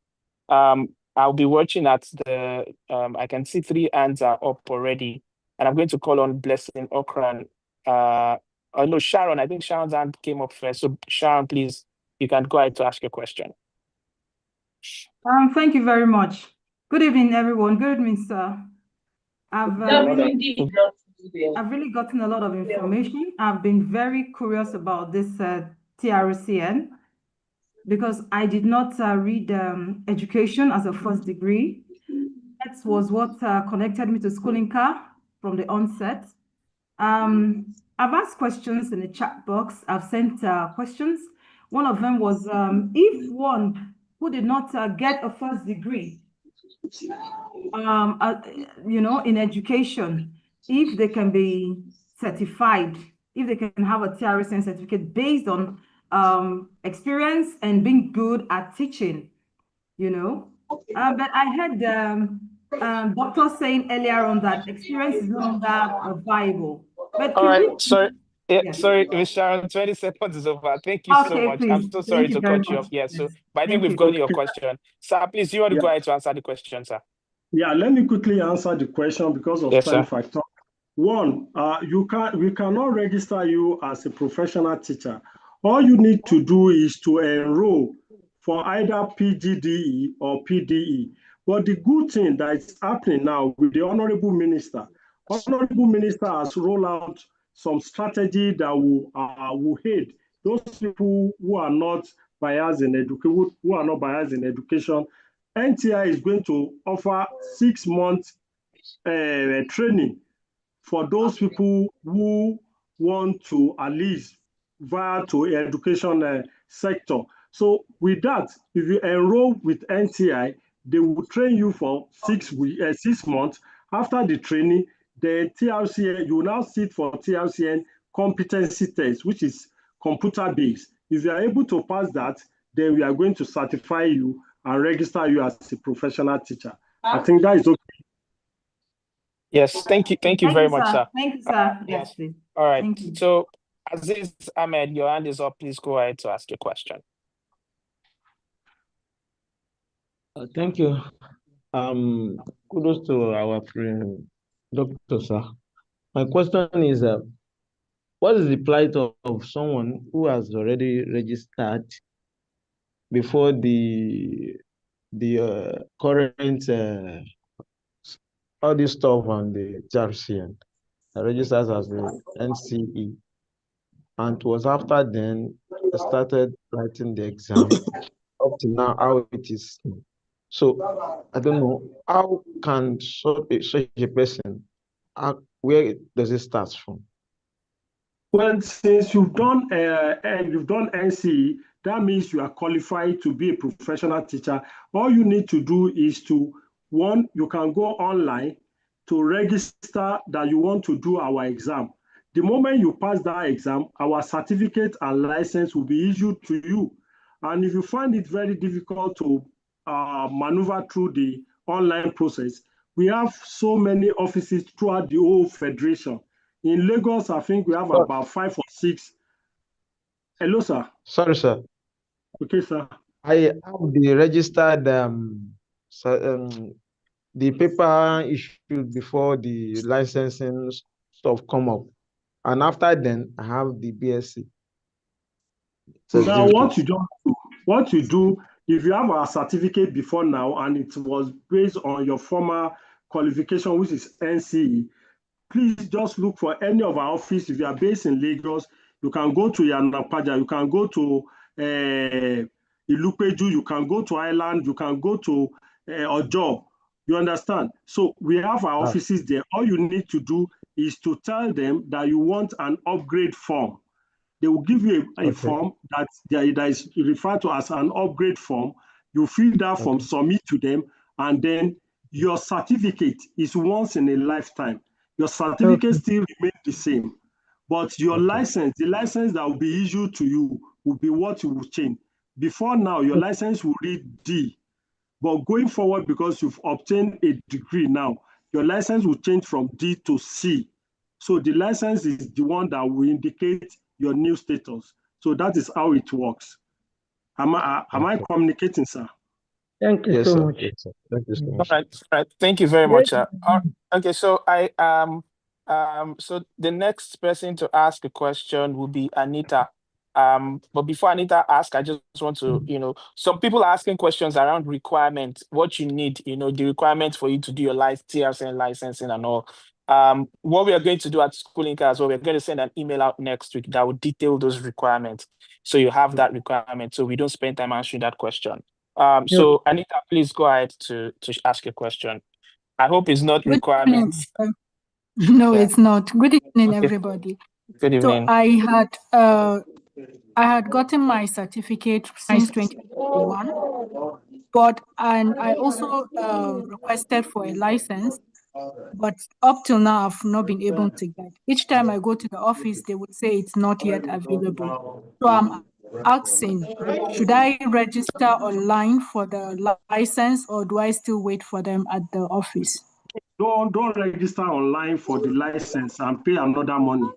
I'll be watching at the, I can see 3 hands are up already, and I'm going to call on Blessing Okran. Oh no, Sharon, I think Sharon's hand came up first. So Sharon, please, you can go ahead to ask your question. Thank you very much. Good evening, everyone. Good evening, sir. I've really gotten a lot of information. I've been very curious about this TRCN because I did not read education as a first degree. That was what connected me to Schooling-Car from the onset. I've asked questions in the chat box. I've sent questions. One of them was, if one who did not get a first degree, in education, if they can be certified, if they can have a TRCN certificate based on experience and being good at teaching, But I heard doctors saying earlier on that experience is no longer viable. But all right, you... sorry. Yeah, Yes. sorry, Ms. Sharon, 20 seconds is over. Thank you so much. Please. I'm so sorry to cut you off. Yeah, Yes. so but I think Thank we've you. gotten your question. Sir, please, you want to Yeah. go ahead to answer the question, sir? Yeah, let me quickly answer the question because of Yes, time sir. factor. One, we cannot register you as a professional teacher. All you need to do is to enroll for either PGDE or PDE. But the good thing that is happening now with the Honorable Minister has rolled out some strategy that will aid those people who are not biased in education. NTI is going to offer 6 months training for those people who want to at least via to education sector. So with that, if you enroll with NTI, they will train you for 6 months. After the training, the TRCN, you will now sit for TRCN competency test, which is computer-based. If you are able to pass that, then we are going to certify you and register you as a professional teacher. I think that is okay. Yes, thank you very much, sir. Thank you, sir. Yes, please. All right. Thank you. So Aziz Ahmed, your hand is up. Please go ahead to ask your question. Thank you. Kudos to our friend, Dr. Sir. My question is, what is the plight of someone who has already registered before the current all this stuff on the TRCN, registers as the NCE, and it was after then I started writing the exam up to now how it is. So I don't know how can such a person, where does it start from? Well, since you've done NCE, that means you are qualified to be a professional teacher. All you need to do is you can go online to register that you want to do our exam. The moment you pass that exam, our certificate and license will be issued to you. And if you find it very difficult to maneuver through the online process, we have so many offices throughout the whole federation. In Lagos, I think we have about 5 or 6. Hello, sir. Sorry, sir. Okay, sir. I have the registered the paper issued before the licensing stuff come up, and after then I have the BSc. Now, what you do, if you have a certificate before now and it was based on your former qualification, which is NCE, please just look for any of our office. If you are based in Lagos, you can go to Yanapaja, you can go to Ilupeju, you can go to Island, you can go to Ojo. You understand? So we have our offices there. All you need to do is to tell them that you want an upgrade form. They will give you a form that is referred to as an upgrade form. You fill that form, submit to them, and then your certificate is once in a lifetime. Your certificate still remains the same, but your license, the license that will be issued to you will be what you will change. Before now, your license will read D. But going forward, because you've obtained a degree now, your license will change from D to C. So the license is the one that will indicate your new status. So that is how it works. Am I communicating, sir? Thank you Yes, so sir. much. Yes, sir. Thank you so All much. right, all right. Thank you very Yes. much. Okay, so so the next person to ask a question will be Anita. But before Anita asks, I just want to, some people are asking questions around requirements, what you need, the requirements for you to do your TRCN licensing and all. What we are going to do at Schooling as well, we're going to send an email out next week that will detail those requirements. So you have that requirement, so we don't spend time answering that question. So Anita, please go ahead to ask a question. I hope it's not Good evening. requirements. No, Yeah. it's not. Good evening, Okay. everybody. Good So evening. I had gotten my certificate since 2021, and I also requested for a license, but up till now I've not been able to get. Each time I go to the office, they would say it's not yet available. So I'm asking, should I register online for the license, or do I still wait for them at the office? Don't register online for the license and pay another money.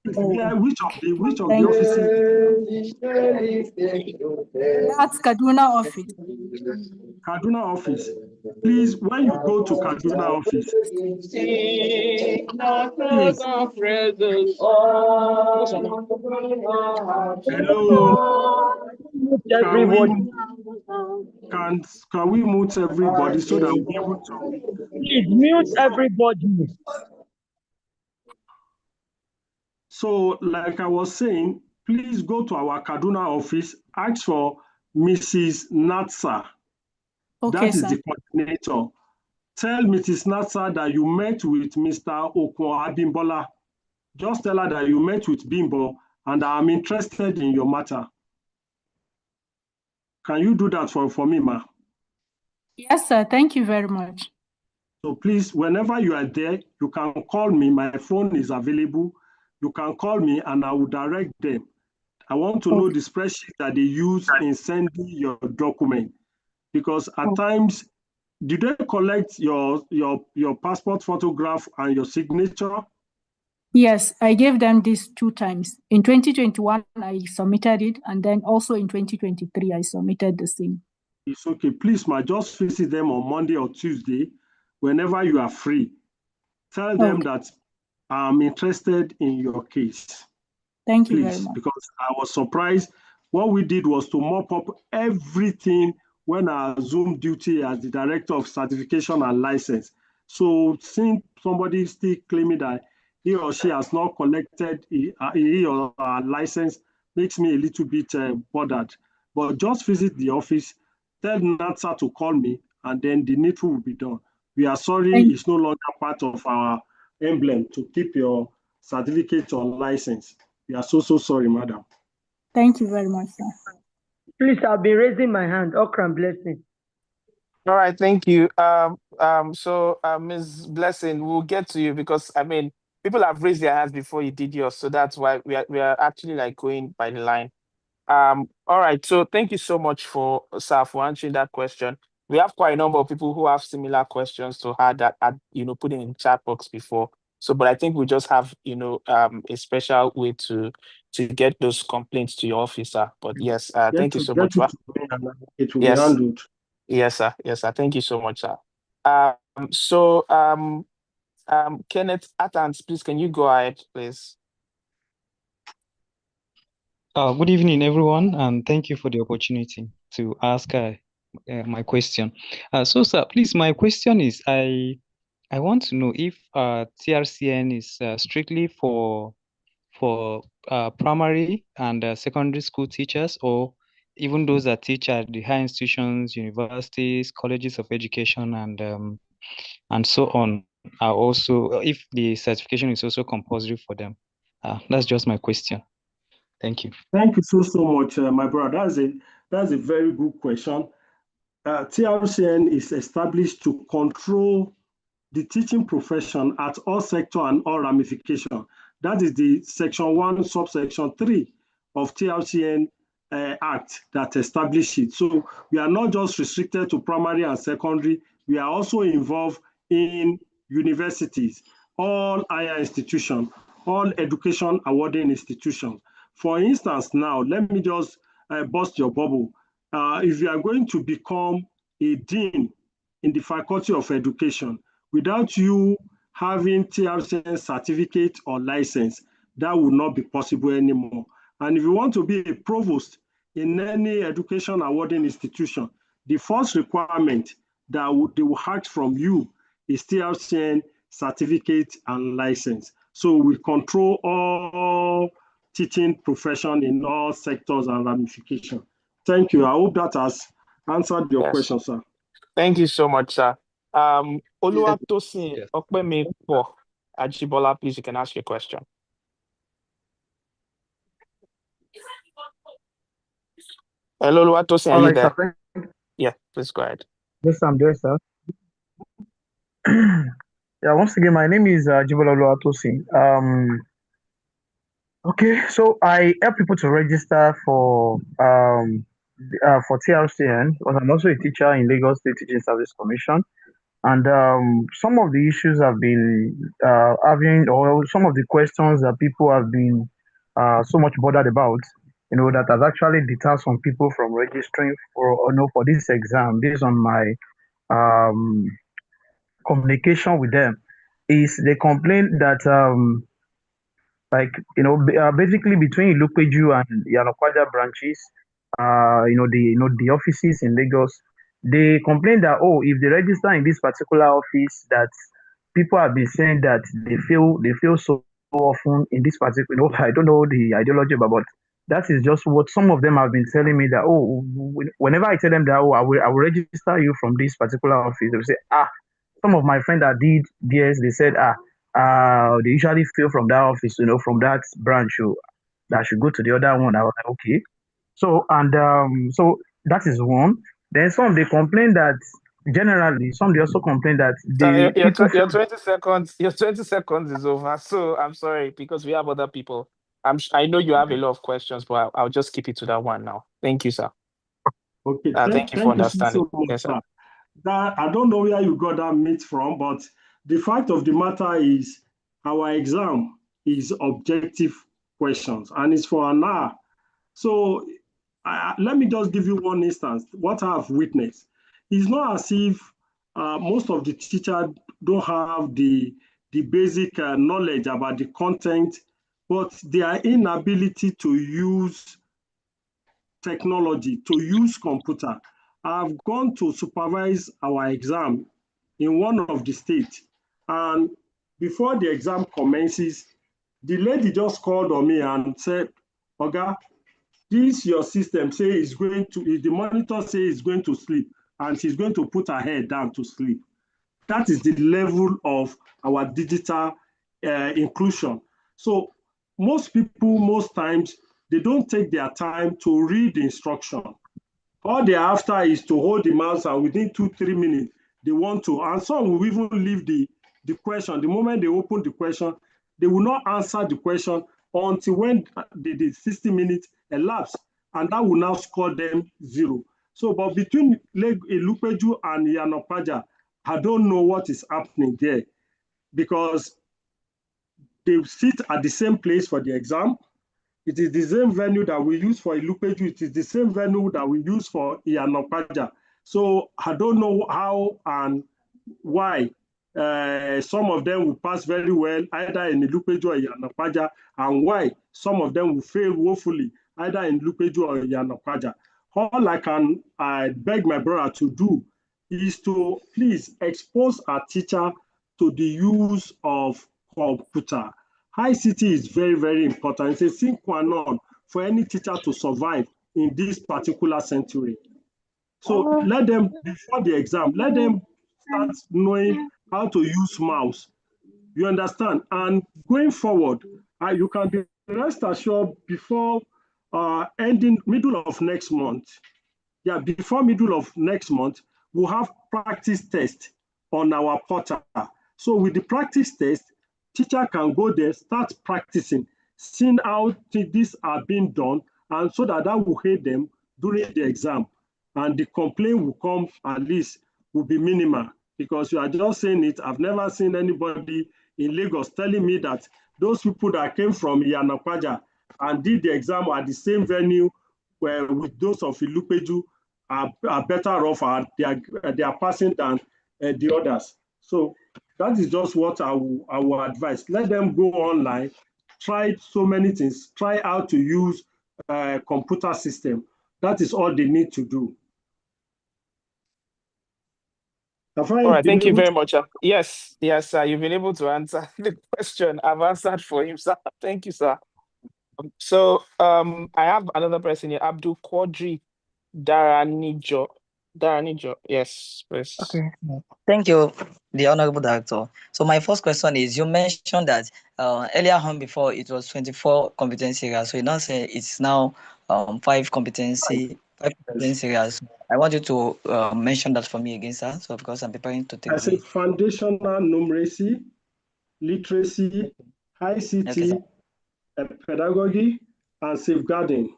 Which of the offices? That's Kaduna office. Kaduna office. Please, when you go to Kaduna office, please. Hello. Can we mute everybody so that we'll be able to? Please mute everybody. So, like I was saying, please go to our Kaduna office, ask for Mrs. Natsa. Okay, that is sir. the coordinator. Tell Mrs. Natsa that you met with Mr. Okon Abimbola. Just tell her that you met with Bimbo and I'm interested in your matter. Can you do that for me, ma? Yes, sir. Thank you very much. So please, whenever you are there, you can call me. My phone is available. You can call me and I will direct them. I want to know the spreadsheet that they use in sending your document. Because at times, did they collect your passport photograph and your signature? Yes, I gave them this 2 times. In 2021, I submitted it, and then also in 2023, I submitted the same. It's okay. Please, ma, just visit them on Monday or Tuesday, whenever you are free. Tell them that I'm interested in your case. Thank you very Please, much. because I was surprised. What we did was to mop up everything when I assumed duty as the director of certification and license. So seeing somebody still claiming that he or she has not collected he or her license makes me a little bit bothered. But just visit the office, tell NATSA to call me, and then the needful will be done. We are sorry it's no longer part of our emblem to keep your certificate or license. We are so sorry, madam. Thank you very much, sir. Please, I'll be raising my hand. Okran Blessing. All right, thank you. So Ms. Blessing, we'll get to you because people have raised their hands before you did yours, so that's why we are actually like going by the line. All right, so thank you so much for answering that question. We have quite a number of people who have similar questions to her that had put in chat box before. So, but I think we just have a special way to get those complaints to your officer. But yes, thank you so much for it will be handled. Yes, sir. Yes, sir. Thank you so much, sir. Kenneth Atans, please, can you go ahead, please? Good evening, everyone, and thank you for the opportunity to ask my question. So, sir, please, my question is, I want to know if TRCN is strictly for primary and secondary school teachers, or even those that teach at the high institutions, universities, colleges of education, and so on, are also, if the certification is also compulsory for them. That's just my question. Thank you. Thank you so much, my brother. That's a very good question. TRCN is established to control the teaching profession at all sector and all ramification. That is the section 1, subsection 3 of TRCN Act that established it. So we are not just restricted to primary and secondary, we are also involved in universities, all higher institutions, all education awarding institutions. For instance, now, let me just bust your bubble. If you are going to become a dean in the Faculty of Education, without you having TRCN certificate or license, that will not be possible anymore. And if you want to be a provost in any education awarding institution, the first requirement that they will ask from you is TRCN certificate and license. So we control all teaching profession in all sectors and ramifications. Thank you. I hope that has answered your question, sir. Thank you so much, sir. Oluwatosin Okpemipo Ajibola, please, you can ask your question. Hello, Oluwatosin, are you there? Sir. Yeah, please go ahead. Yes, I'm there, sir. Yeah, once again, my name is Ajibola Oluwatosin. Okay, so I help people to register for TRCN, because I'm also a teacher in Lagos State Teaching Service Commission. And some of the issues I've been having, or some of the questions that people have been so much bothered about, that has actually deterred some people from registering for this exam based on my communication with them, is they complain that basically between Ilupeju and Yanokwaja branches, the offices in Lagos, they complain that, if they register in this particular office, that people have been saying that they feel so often in this particular, I don't know the ideology about, but that is just what some of them have been telling me, that, whenever I tell them that, I will register you from this particular office, they will say, some of my friends that did DS, they said, they usually fail from that office, from that branch, that should go to the other one. I was like, okay. So, and so that is one. Then some, they complain that generally, some, they also complain that the people Your 20 seconds is over. So I'm sorry, because we have other people. I know you have a lot of questions, but I'll just keep it to that one now. Thank you, sir. Okay, thank you for understanding. So much, yes, sir. That, I don't know where you got that myth from, but the fact of the matter is our exam is objective questions and it's for an hour. So let me just give you one instance, what I've witnessed. It's not as if most of the teachers don't have the basic knowledge about the content, but their inability to use technology, to use computer. I've gone to supervise our exam in one of the states, and before the exam commences, the lady just called on me and said, "Oga, this your system say is going to, the monitor say is going to sleep, and she's going to put her head down to sleep." That is the level of our digital inclusion. So most people, most times, they don't take their time to read the instruction. All they're after is to hold the mouse, and within 2-3 minutes, they want to. And some will even leave the question. The moment they open the question, they will not answer the question until when the 60 minutes elapse, and that will now score them 0. So, but between Ilupeju and Yanokwaja, I don't know what is happening there, because they sit at the same place for the exam. It is the same venue that we use for Ilupeju. It is the same venue that we use for Yanokwaja. So I don't know how and why some of them will pass very well, either in Ilupeju or Yanokwaja, and why some of them will fail woefully, either in Ilupeju or Yanokwaja. All I beg my brother to do is to please expose our teacher to the use of computer. ICT is very, very important. It's a sine qua non for any teacher to survive in this particular century. So let them, before the exam, let them start knowing how to use mouse. You understand? And going forward, you can be rest assured before ending middle of next month. Yeah, before middle of next month, we'll have practice test on our portal. So with the practice test, teacher can go there, start practicing, seeing how things are being done, and so that will aid them during the exam, and the complaint will come, at least will be minimal, because you are just saying it. I've never seen anybody in Lagos telling me that those people that came from Yanakwaja and did the exam at the same venue where with those of Ilupeju are better off, they are passing than the others. So that is just what I will advise. Let them go online, try so many things, try how to use computer system. That is all they need to do. All right, thank you very much. Yes, sir. You've been able to answer the question. I've answered for him, sir. Thank you, sir. So I have another person here, Abdul Quadri Daranijo. Yes, please. Okay. Thank you, the Honorable Director. So my first question is, you mentioned that earlier on before it was 24 competency areas. So you now say it's now 5 competency areas. I want you to mention that for me again, sir. So because I'm preparing to take I said foundational numeracy, literacy, ICT, pedagogy, and safeguarding.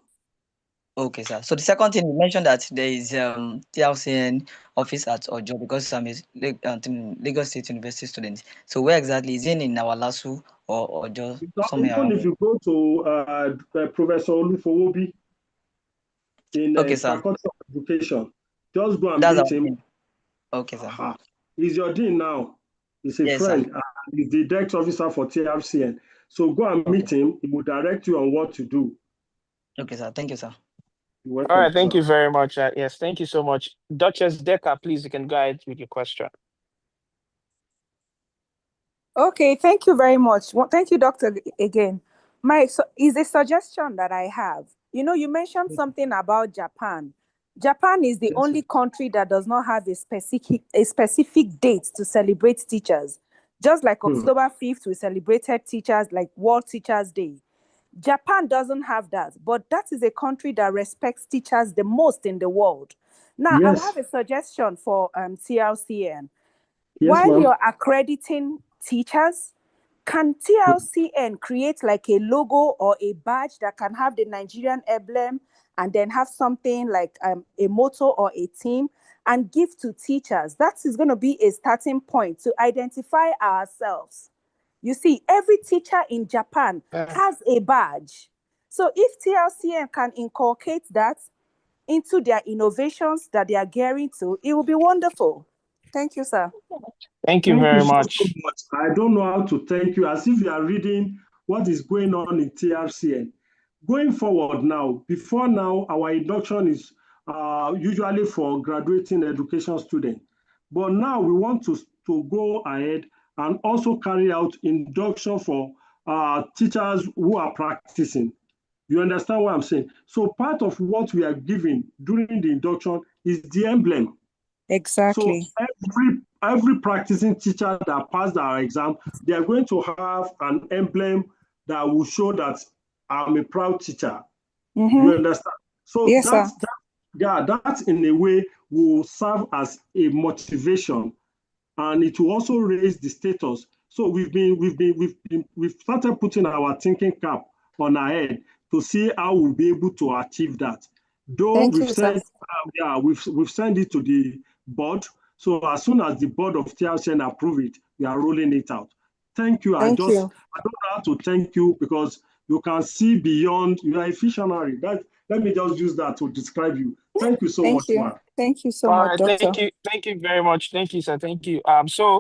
Okay, sir. So the second thing, you mentioned that there is TRCN office at Ojo, because I'm a Lagos State University student. So where exactly is it, in our LASU or Ojo? Somewhere Even around if you go to Professor Olufowobi in Faculty of Education, just go and meet him. Okay, sir. He's your dean now. He's a Yes, friend. sir. He's the direct officer for TRCN. So go and meet him. He will direct you on what to do. Okay, sir. Thank you, sir. You're welcome. All right, thank sir. you very much. Yes, thank you so much. Duchess Decker, please, you can go ahead with your question. Okay, thank you very much. Well, thank you, Doctor, again. Is a suggestion that I have. You know, you mentioned something about Japan. Japan is the only country that does not have a specific date to celebrate teachers. Just like October 5th, we celebrated teachers, like World Teachers Day. Japan doesn't have that, but that is a country that respects teachers the most in the world. Now, I have a suggestion for TRCN. While you're accrediting teachers, can TRCN create like a logo or a badge that can have the Nigerian emblem and then have something like a motto or a theme and give to teachers? That is going to be a starting point to identify ourselves. You see, every teacher in Japan has a badge. So if TRCN can inculcate that into their innovations that they are gearing to, it will be wonderful. Thank you, sir. Thank you very so much. much. I don't know how to thank you, as if you are reading what is going on in TRCN. Going forward now, before now, our induction is usually for graduating education students. But now we want to go ahead and also carry out induction for teachers who are practicing. You understand what I'm saying? So part of what we are giving during the induction is the emblem. Exactly. So every practicing teacher that passed our exam, they are going to have an emblem that will show that I'm a proud teacher. You understand? So yes, that in a way will serve as a motivation, and it will also raise the status. So we've started putting our thinking cap on our head to see how we'll be able to achieve that. Though we've sent it to the board. So as soon as the board of TRCN approve it, we are rolling it out. Thank you. I don't know how to thank you, because you can see beyond. You are a visionary. Let me just use that to describe you. Thank you so much, man. Thank you so much, Doctor. Thank you very much. Thank you, sir. Thank you. Sir,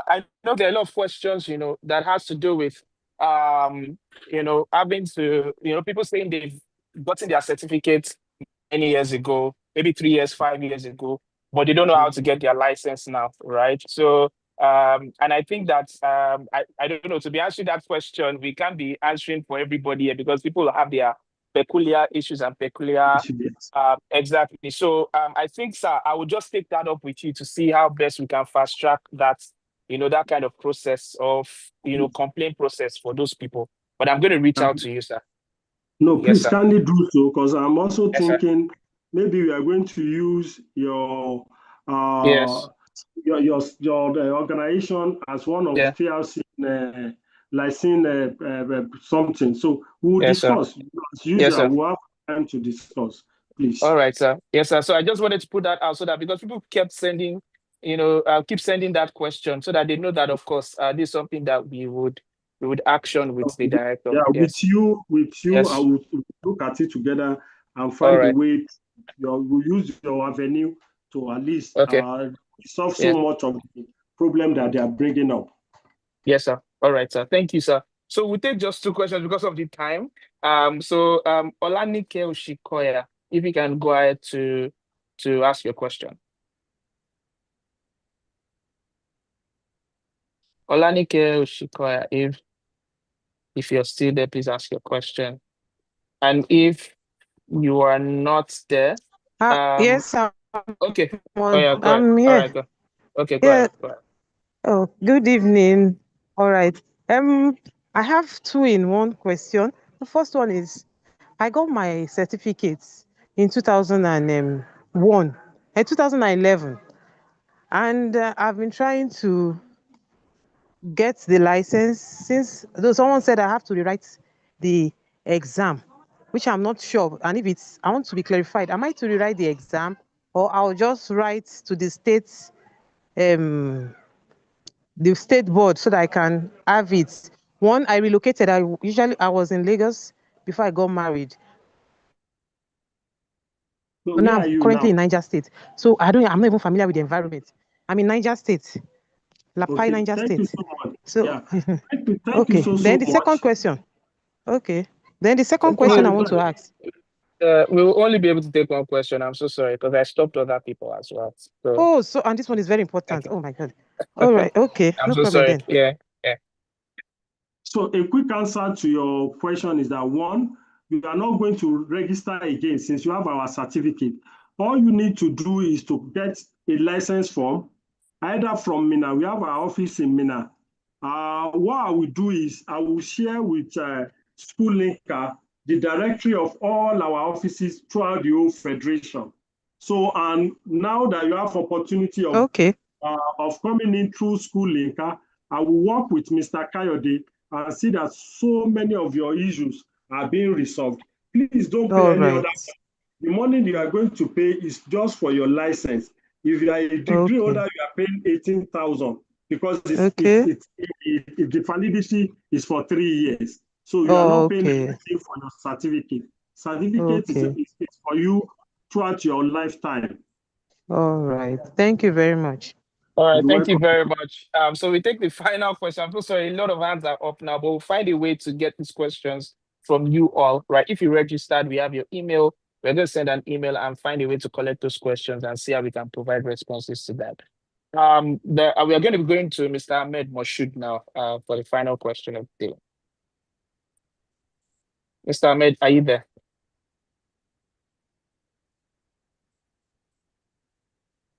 I know there are a lot of questions, that has to do with, having to, people saying they've gotten their certificates many years ago, maybe 3 years, 5 years ago, but they don't know how to get their license now, right? So, and I think that, I don't know, to be answering that question, we can't be answering for everybody here, because people have their peculiar issues and peculiar, exactly. So I think, sir, I will just take that up with you to see how best we can fast track that, that kind of process of, complaint process for those people. But I'm going to reach out to you, sir. No, Yes, please sir. kindly do so, because I'm also Yes, sir. thinking maybe we are going to use your Yes. your organization as one of TRC something. So we'll Yes, sir. discuss. As Yes, usual, sir. we'll have time to discuss, please. All right, sir. Yes, sir. So I just wanted to put that out so that because people kept sending, keep sending that question so that they know that, of course, this is something that we would action with the director. Yeah, Yes. with you, Yes. I will look at it together and All find a right. way. We'll use your avenue to at least solve so much of the problem that they are bringing up. Yes, sir. All right, sir. Thank you, sir. So we'll take just 2 questions because of the time. Olanike Oshikoya, if you can go ahead to ask your question. Olanike Oshikoya, if you're still there, please ask your question. And if you are not there, yes, okay. I'm All here. right, go. Okay, go Yeah. ahead. Go ahead. Oh, good evening. All right. I have 2 in 1 question. The first one is, I got my certificates in 2001 and 2011, and I've been trying to get the license since, though someone said I have to rewrite the exam, which I'm not sure. And if I want to be clarified, am I to rewrite the exam, or I'll just write to the state board so that I can have it? One, I relocated. I was in Lagos before I got married. So But now where are I'm you currently now? in Niger State. So I'm not even familiar with the environment. I'm in Niger State, Lapai, Niger Thank you State. so much. So, Yeah. Thank you okay. so Then the second much. question. Okay. Then the second question I want to ask. We will only be able to take 1 question. I'm so sorry because I stopped other people as well. So, and this one is very important. Oh my God. All right. Okay. I'm No so problem sorry. then. Yeah. So a quick answer to your question is that 1, you are not going to register again since you have our certificate. All you need to do is to get a license form, either from Mina. We have our office in Mina. What I will do is I will share with School Linker the directory of all our offices throughout the whole federation. So, and now that you have opportunity of coming in through School Linker, I will work with Mr. Kayode and see that so many of your issues are being resolved. Please don't pay any other money. The money you are going to pay is just for your license. If you are a degree holder, you are paying 18,000 because the validity is for 3 years. So you are not paying anything for your certificate. Certificate is for you throughout your lifetime. All right. Thank you very much. All right, thank you very much. So we take the final question. I'm so sorry, a lot of hands are up now, but we'll find a way to get these questions from you all, right? If you registered, we have your email. We're going to send an email and find a way to collect those questions and see how we can provide responses to that. We are going to be going to Mr. Ahmed Moshood now for the final question of the day. Mr. Ahmed, are you there?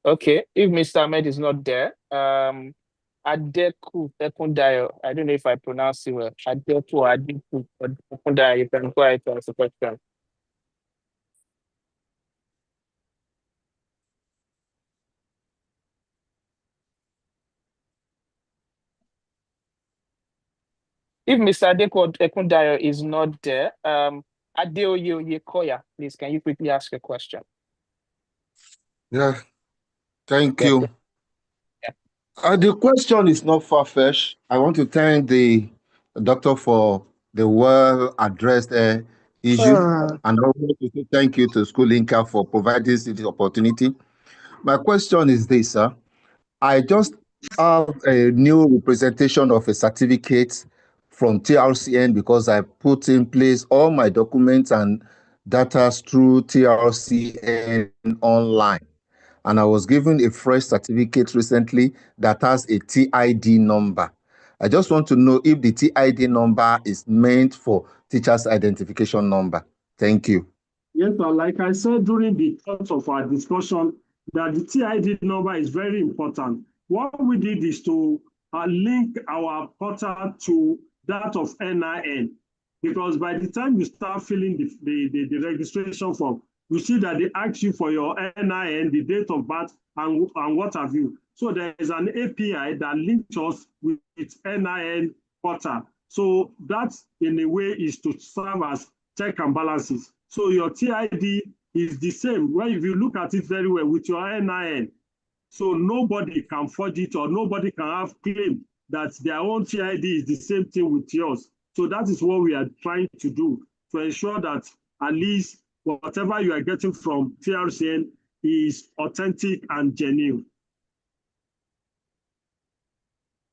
Okay, if Mr. Ahmed is not there, Adeku Ekundayo, I don't know if I pronounce it well. Adeku Ekundayo, you can go ahead to ask the question. If Mr. Adeku Ekundayo is not there, Adeoye Oyekoya, please, can you quickly ask a question? Yeah, thank you. The question is not far-fetched. I want to thank the doctor for the well-addressed issue. And I want to say thank you to School Linker for providing this opportunity. My question is this, sir. I just have a new representation of a certificate from TRCN because I put in place all my documents and data through TRCN online. And I was given a fresh certificate recently that has a TID number. I just want to know if the TID number is meant for teacher's identification number. Thank you. Yes, but like I said during the course of our discussion, that the TID number is very important. What we did is to link our portal to that of NIN, because by the time you start filling the registration form, you see that they ask you for your NIN, the date of birth, and what have you. So there is an API that links us with NIN portal. So that, in a way, is to serve as check and balances. So your TID is the same. Well, if you look at it very well with your NIN, so nobody can forge it or nobody can have claim that their own TID is the same thing with yours. So that is what we are trying to do, to ensure that at least whatever you are getting from TRCN is authentic and genuine.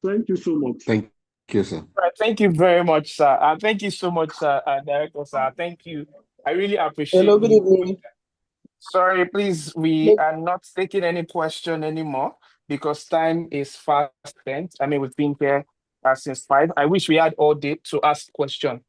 Thank you so much. Thank you, sir. Right, thank you very much, sir. Thank you so much, Director, sir. Thank you. I really appreciate Hello, good you. evening. Sorry, please, we are not taking any question anymore because time is fast spent. I mean, we've been here since 5. I wish we had all day to ask question,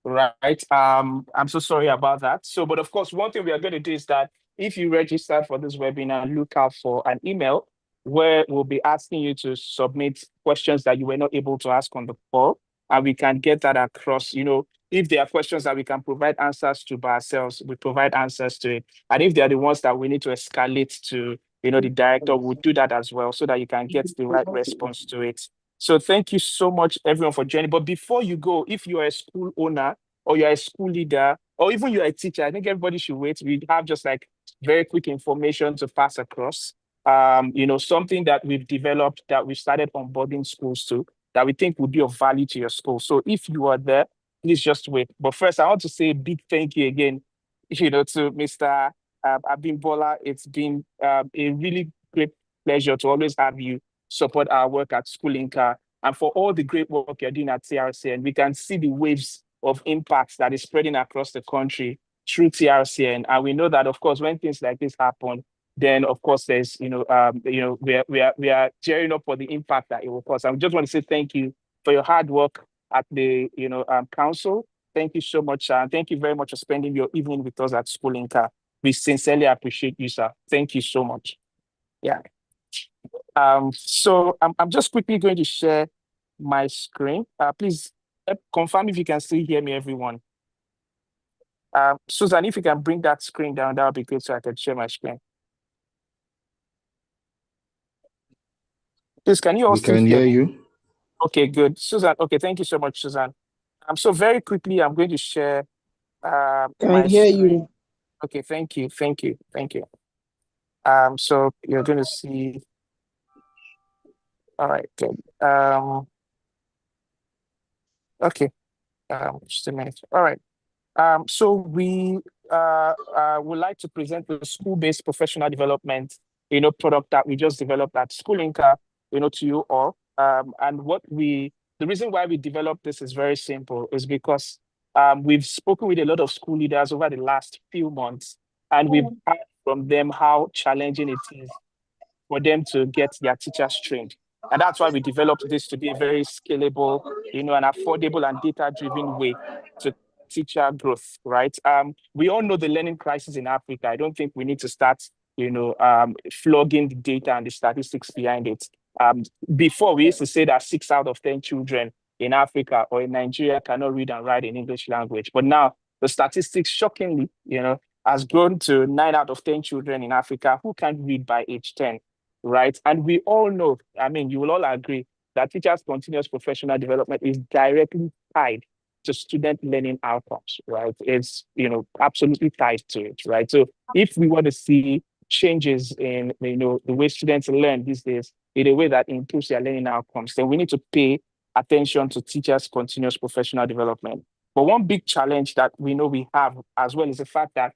right? I'm so sorry about that. So, but of course, one thing we are going to do is that if you register for this webinar, look out for an email where we'll be asking you to submit questions that you were not able to ask on the call, and we can get that across. You know, if there are questions that we can provide answers to by ourselves, we provide answers to it. And if they're the ones that we need to escalate to, you know, the director, we'll do that as well so that you can get the right response to it. So thank you so much, everyone, for joining. But before you go, if you're a school owner or you're a school leader or even you're a teacher, I think everybody should wait. We have just like very quick information to pass across. You know, something that we've developed that we started onboarding schools to that we think would be of value to your school. So if you are there, please just wait. But first, I want to say a big thank you again, you know, to Mr. Abimbola. It's been a really great pleasure to always have you support our work at School Inca and for all the great work you're doing at TRCN. We can see the waves of impact that is spreading across the country through TRCN. And we know that, of course, when things like this happen, then of course there's, we are gearing up for the impact that it will cause. I just want to say thank you for your hard work at the, council. Thank you so much, sir. And thank you very much for spending your evening with us at School Inca. We sincerely appreciate you, sir. Thank you so much. Yeah. So I'm just quickly going to share my screen. Please confirm if you can still hear me, everyone. Susan, if you can bring that screen down, that would be good so I can share my screen. Please, can you all We still can hear hear me? you. Okay, good. Susan, okay, thank you so much, Susan. So very quickly, I'm going to share my hear screen. you. Okay, thank you. So you're going to see. All right, good. Okay, just a minute. All right. So we would like to present the school-based professional development, product that we just developed at School Inca, to you all. And the reason why we developed this is very simple, is because we've spoken with a lot of school leaders over the last few months, and we've heard from them how challenging it is for them to get their teachers trained. And that's why we developed this to be a very scalable, an affordable and data-driven way to teacher growth, right? We all know the learning crisis in Africa. I don't think we need to start, flogging the data and the statistics behind it. Before, we used to say that 6 out of 10 children in Africa or in Nigeria cannot read and write in English language. But now the statistics, shockingly, has grown to 9 out of 10 children in Africa who can't read by age 10, right? And we all know, you will all agree that teachers' continuous professional development is directly tied to student learning outcomes, right? It's, absolutely tied to it, right? So if we want to see changes in, the way students learn these days in a way that improves their learning outcomes, then we need to pay attention to teachers' continuous professional development. But one big challenge that we know we have as well is the fact that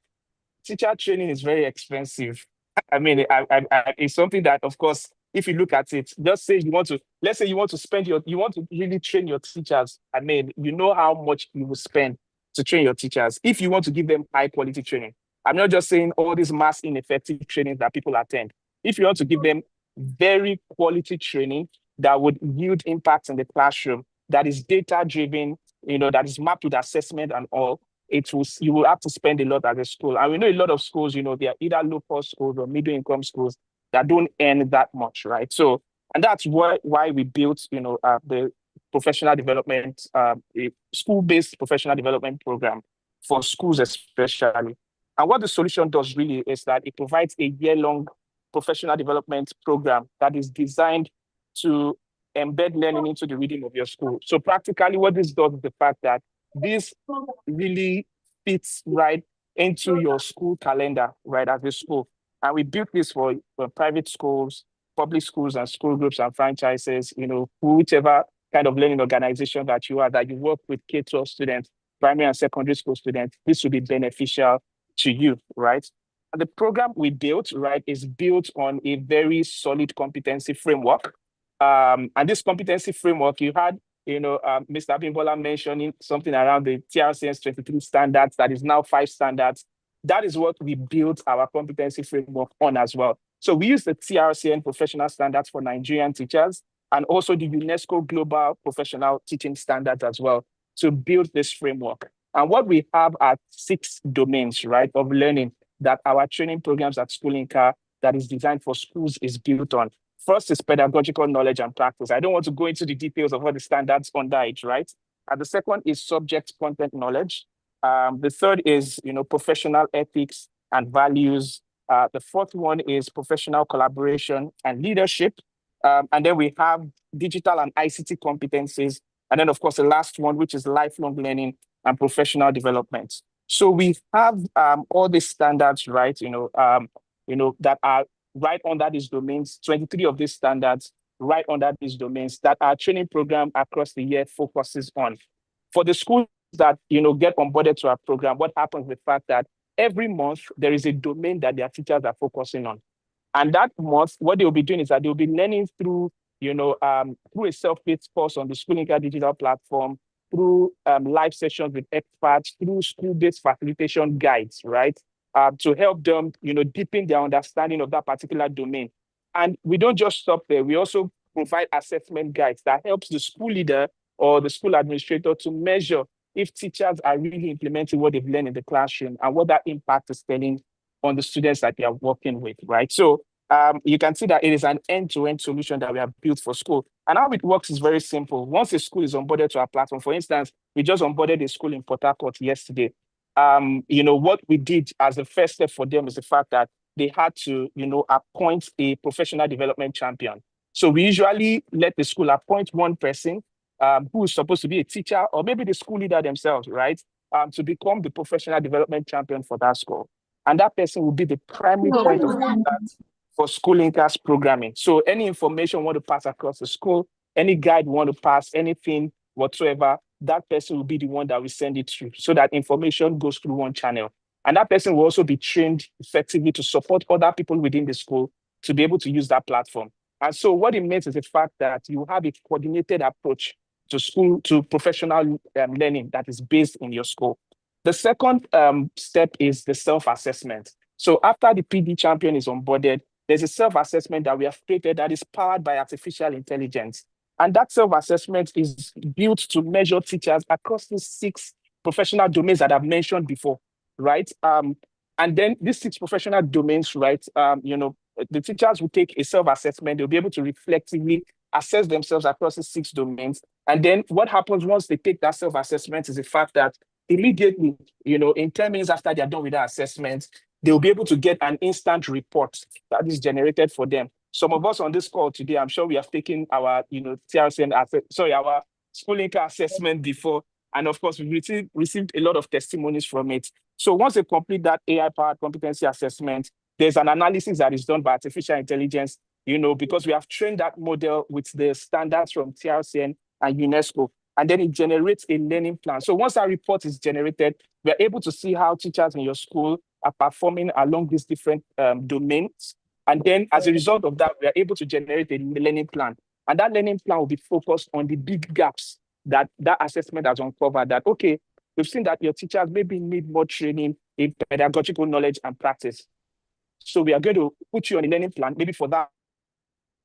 teacher training is very expensive. It's something that, of course, if you look at it, let's say you want to really train your teachers. You know how much you will spend to train your teachers. If you want to give them high quality training, I'm not just saying all these mass ineffective trainings that people attend. If you want to give them very quality training that would yield impacts in the classroom, that is data driven, that is mapped with assessment and all, you will have to spend a lot at the school. And we know a lot of schools, they are either low-cost schools or middle-income schools that don't earn that much, right? So, and that's why we built, the professional development, school-based professional development program for schools especially. And what the solution does really is that it provides a year-long professional development program that is designed to embed learning into the rhythm of your school. So practically what this does is the fact that this really fits right into your school calendar, right, as a school. And we built this for private schools, public schools, and school groups and franchises, whichever kind of learning organization that you are, that you work with K-12 students, primary and secondary school students, this will be beneficial to you, right? And the program we built, right, is built on a very solid competency framework. And this competency framework, you had, Mr. Abimbola mentioning something around the TRCN's 23 standards, that is now 5 standards. That is what we built our competency framework on as well. So we use the TRCN professional standards for Nigerian teachers and also the UNESCO Global Professional Teaching Standards as well to build this framework. And what we have are 6 domains, right, of learning that our training programs at School Inca that is designed for schools is built on. First is pedagogical knowledge and practice. I don't want to go into the details of what the standards under it, right? And the second is subject content knowledge. The third is, professional ethics and values. The fourth one is professional collaboration and leadership. And then we have digital and ICT competencies. And then, of course, the last one, which is lifelong learning and professional development. So we have all these standards, right, that are right under these domains, 23 of these standards right under these domains that our training program across the year focuses on. For the schools that, get onboarded to our program, what happens with the fact that every month there is a domain that their teachers are focusing on. And that month, what they'll be doing is that they'll be learning through, through a self-paced course on the School Inca digital platform, through live sessions with experts, through school-based facilitation guides, right? To help them, deepen their understanding of that particular domain. And we don't just stop there. We also provide assessment guides that helps the school leader or the school administrator to measure if teachers are really implementing what they've learned in the classroom and what that impact is telling on the students that they are working with, right? So you can see that it is an end-to-end solution that we have built for school. And how it works is very simple. Once a school is onboarded to our platform, for instance, we just onboarded a school in Port Harcourt yesterday. What we did as the first step for them is the fact that they had to, appoint a professional development champion. So we usually let the school appoint one person who is supposed to be a teacher or maybe the school leader themselves, right? To become the professional development champion for that school. And that person will be the primary point of contact for School Inca's programming. So any information you want to pass across the school, any guide you want to pass, anything whatsoever, that person will be the one that will send it through so that information goes through one channel. And that person will also be trained effectively to support other people within the school to be able to use that platform. And so what it means is the fact that you have a coordinated approach to school, to professional learning that is based in your school. The second step is the self-assessment. So after the PD champion is onboarded, there's a self-assessment that we have created that is powered by artificial intelligence. And that self-assessment is built to measure teachers across the 6 professional domains that I've mentioned before, right? And then these 6 professional domains, right, the teachers will take a self-assessment. They'll be able to reflectively assess themselves across the 6 domains. And then what happens once they take that self-assessment is the fact that immediately, in 10 minutes after they're done with that assessment, they'll be able to get an instant report that is generated for them. Some of us on this call today, I'm sure we have taken our, TRCN, our School Inca assessment before. And of course, we received a lot of testimonies from it. So once they complete that AI-powered competency assessment, there's an analysis that is done by artificial intelligence, because we have trained that model with the standards from TRCN and UNESCO. And then it generates a learning plan. So once that report is generated, we're able to see how teachers in your school are performing along these different domains. And then as a result of that, we are able to generate a learning plan. And that learning plan will be focused on the big gaps that assessment has uncovered, that, okay, we've seen that your teachers maybe need more training in pedagogical knowledge and practice. So we are going to put you on a learning plan, maybe for that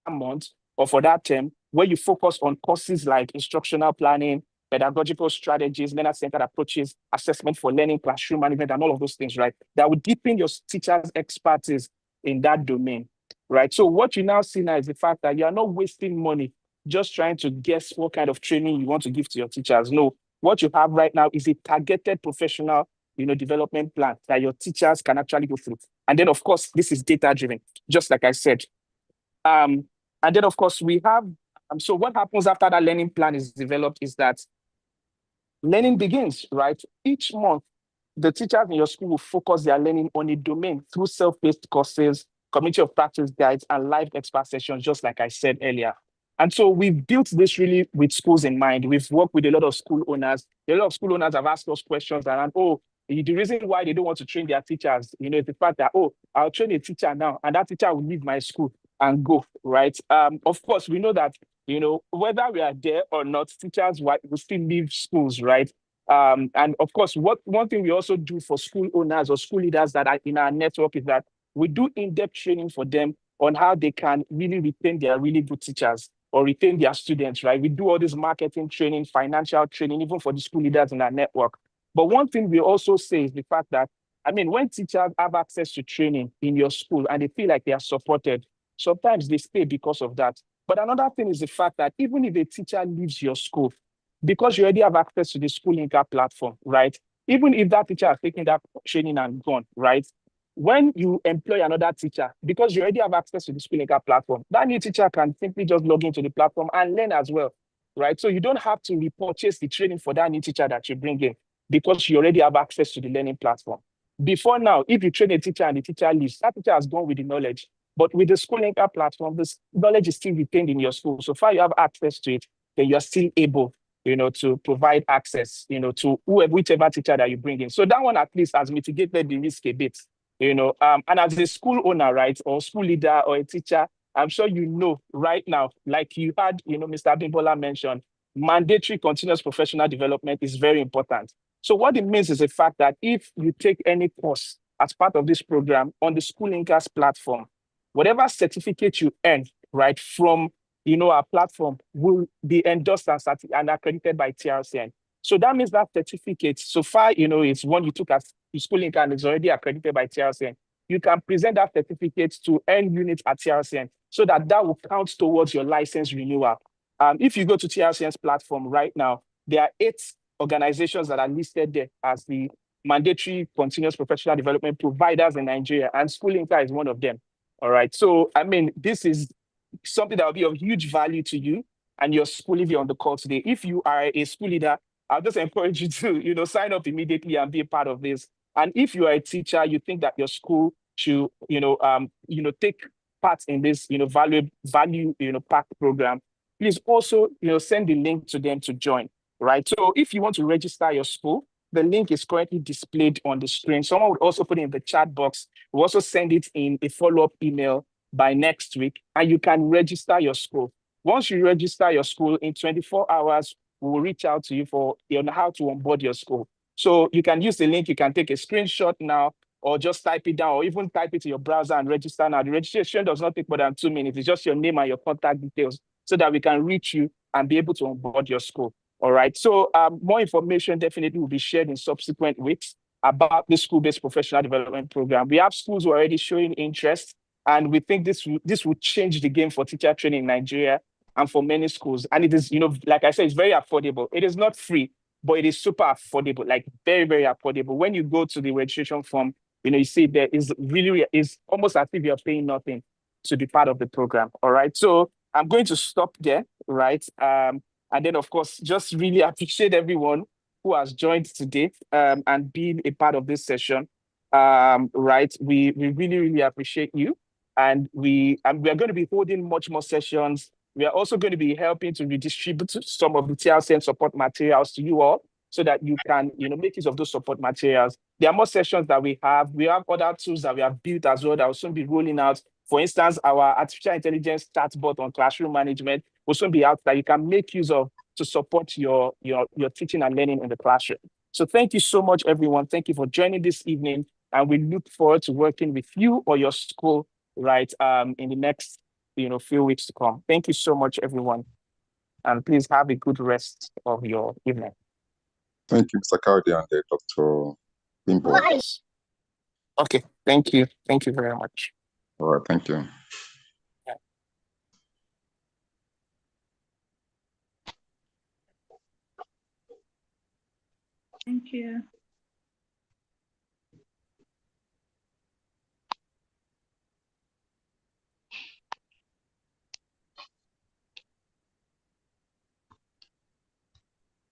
month or for that term, where you focus on courses like instructional planning, pedagogical strategies, learner-centered approaches, assessment for learning, classroom management, and all of those things, right? That would deepen your teacher's expertise in that domain, right? So what you now see now is the fact that you are not wasting money just trying to guess what kind of training you want to give to your teachers. No, what you have right now is a targeted professional, development plan that your teachers can actually go through. And then, of course, this is data-driven, just like I said. And then, of course, we have So what happens after that learning plan is developed is that learning begins, right? Each month, the teachers in your school will focus their learning on a domain through self-paced courses, community of practice guides, and live expert sessions, just like I said earlier. And so we've built this really with schools in mind. We've worked with a lot of school owners. A lot of school owners have asked us questions around, the reason why they don't want to train their teachers, is the fact that, I'll train a teacher now, and that teacher will leave my school and go, right? Of course, we know that, whether we are there or not, teachers will still leave schools, right? And of course, one thing we also do for school owners or school leaders that are in our network is that we do in-depth training for them on how they can really retain their really good teachers or retain their students, right? We do all this marketing training, financial training, even for the school leaders in our network. But one thing we also say is the fact that, when teachers have access to training in your school and they feel like they are supported, sometimes they stay because of that. But another thing is the fact that even if a teacher leaves your school, because you already have access to the school linker platform, right? Even if that teacher has taken that training and gone, right? When you employ another teacher, because you already have access to the school linker platform, that new teacher can simply just log into the platform and learn as well, right? So you don't have to repurchase the training for that new teacher that you bring in because you already have access to the learning platform. Before now, if you train a teacher and the teacher leaves, that teacher has gone with the knowledge. But with the school linker platform, this knowledge is still retained in your school. So far you have access to it, then you're still able to provide access, to whichever teacher that you bring in. So that one at least has mitigated the risk a bit, and as a school owner, right, or school leader or a teacher, I'm sure right now, like you had, Mr. Abimbola mentioned, mandatory continuous professional development is very important. So what it means is the fact that if you take any course as part of this program on the School Linkers platform, whatever certificate you earn, right, from our platform will be endorsed and accredited by TRCN. So that means that certificate, so far, it's one you took as school link and it's already accredited by TRCN. You can present that certificate to earn units at TRCN so that will count towards your license renewal. If you go to TRCN's platform right now, there are 8 organizations that are listed there as the mandatory continuous professional development providers in Nigeria, and School Linker is one of them. All right. So, this is something that will be of huge value to you and your school if you're on the call today. If you are a school leader, I'll just encourage you to, sign up immediately and be a part of this. And if you are a teacher, you think that your school should, take part in this, value, packed program, please also, send the link to them to join, right? So if you want to register your school, the link is currently displayed on the screen. Someone would also put it in the chat box. We'll also send it in a follow-up email by next week, and you can register your school. Once you register your school, in 24 hours, we will reach out to you on how to onboard your school. So you can use the link, you can take a screenshot now, or just type it down, or even type it to your browser and register now. The registration does not take more than 2 minutes. It's just your name and your contact details so that we can reach you and be able to onboard your school. All right. So more information definitely will be shared in subsequent weeks about the school-based professional development program. We have schools who are already showing interest, and we think this will change the game for teacher training in Nigeria and for many schools. And it is, like I said, it's very affordable. It is not free, but it is super affordable, like very, very affordable. When you go to the registration form, you see there is almost as if you're paying nothing to be part of the program. All right. So I'm going to stop there, right? And then, of course, just really appreciate everyone who has joined today and been a part of this session. Right. We really, really appreciate you. And we are going to be holding much more sessions. We are also going to be helping to redistribute some of the TRCN support materials to you all so that you can, make use of those support materials. There are more sessions that we have. We have other tools that we have built as well that will soon be rolling out. For instance, our artificial intelligence chatbot on classroom management will soon be out that you can make use of to support your teaching and learning in the classroom. So thank you so much, everyone. Thank you for joining this evening. And we look forward to working with you or your school, right, in the next, few weeks to come. Thank you so much, everyone. And please have a good rest of your evening. Thank you, Mr. Cowdy and Dr. Bimbo. Okay, thank you. Thank you very much. All right, thank you. Thank you.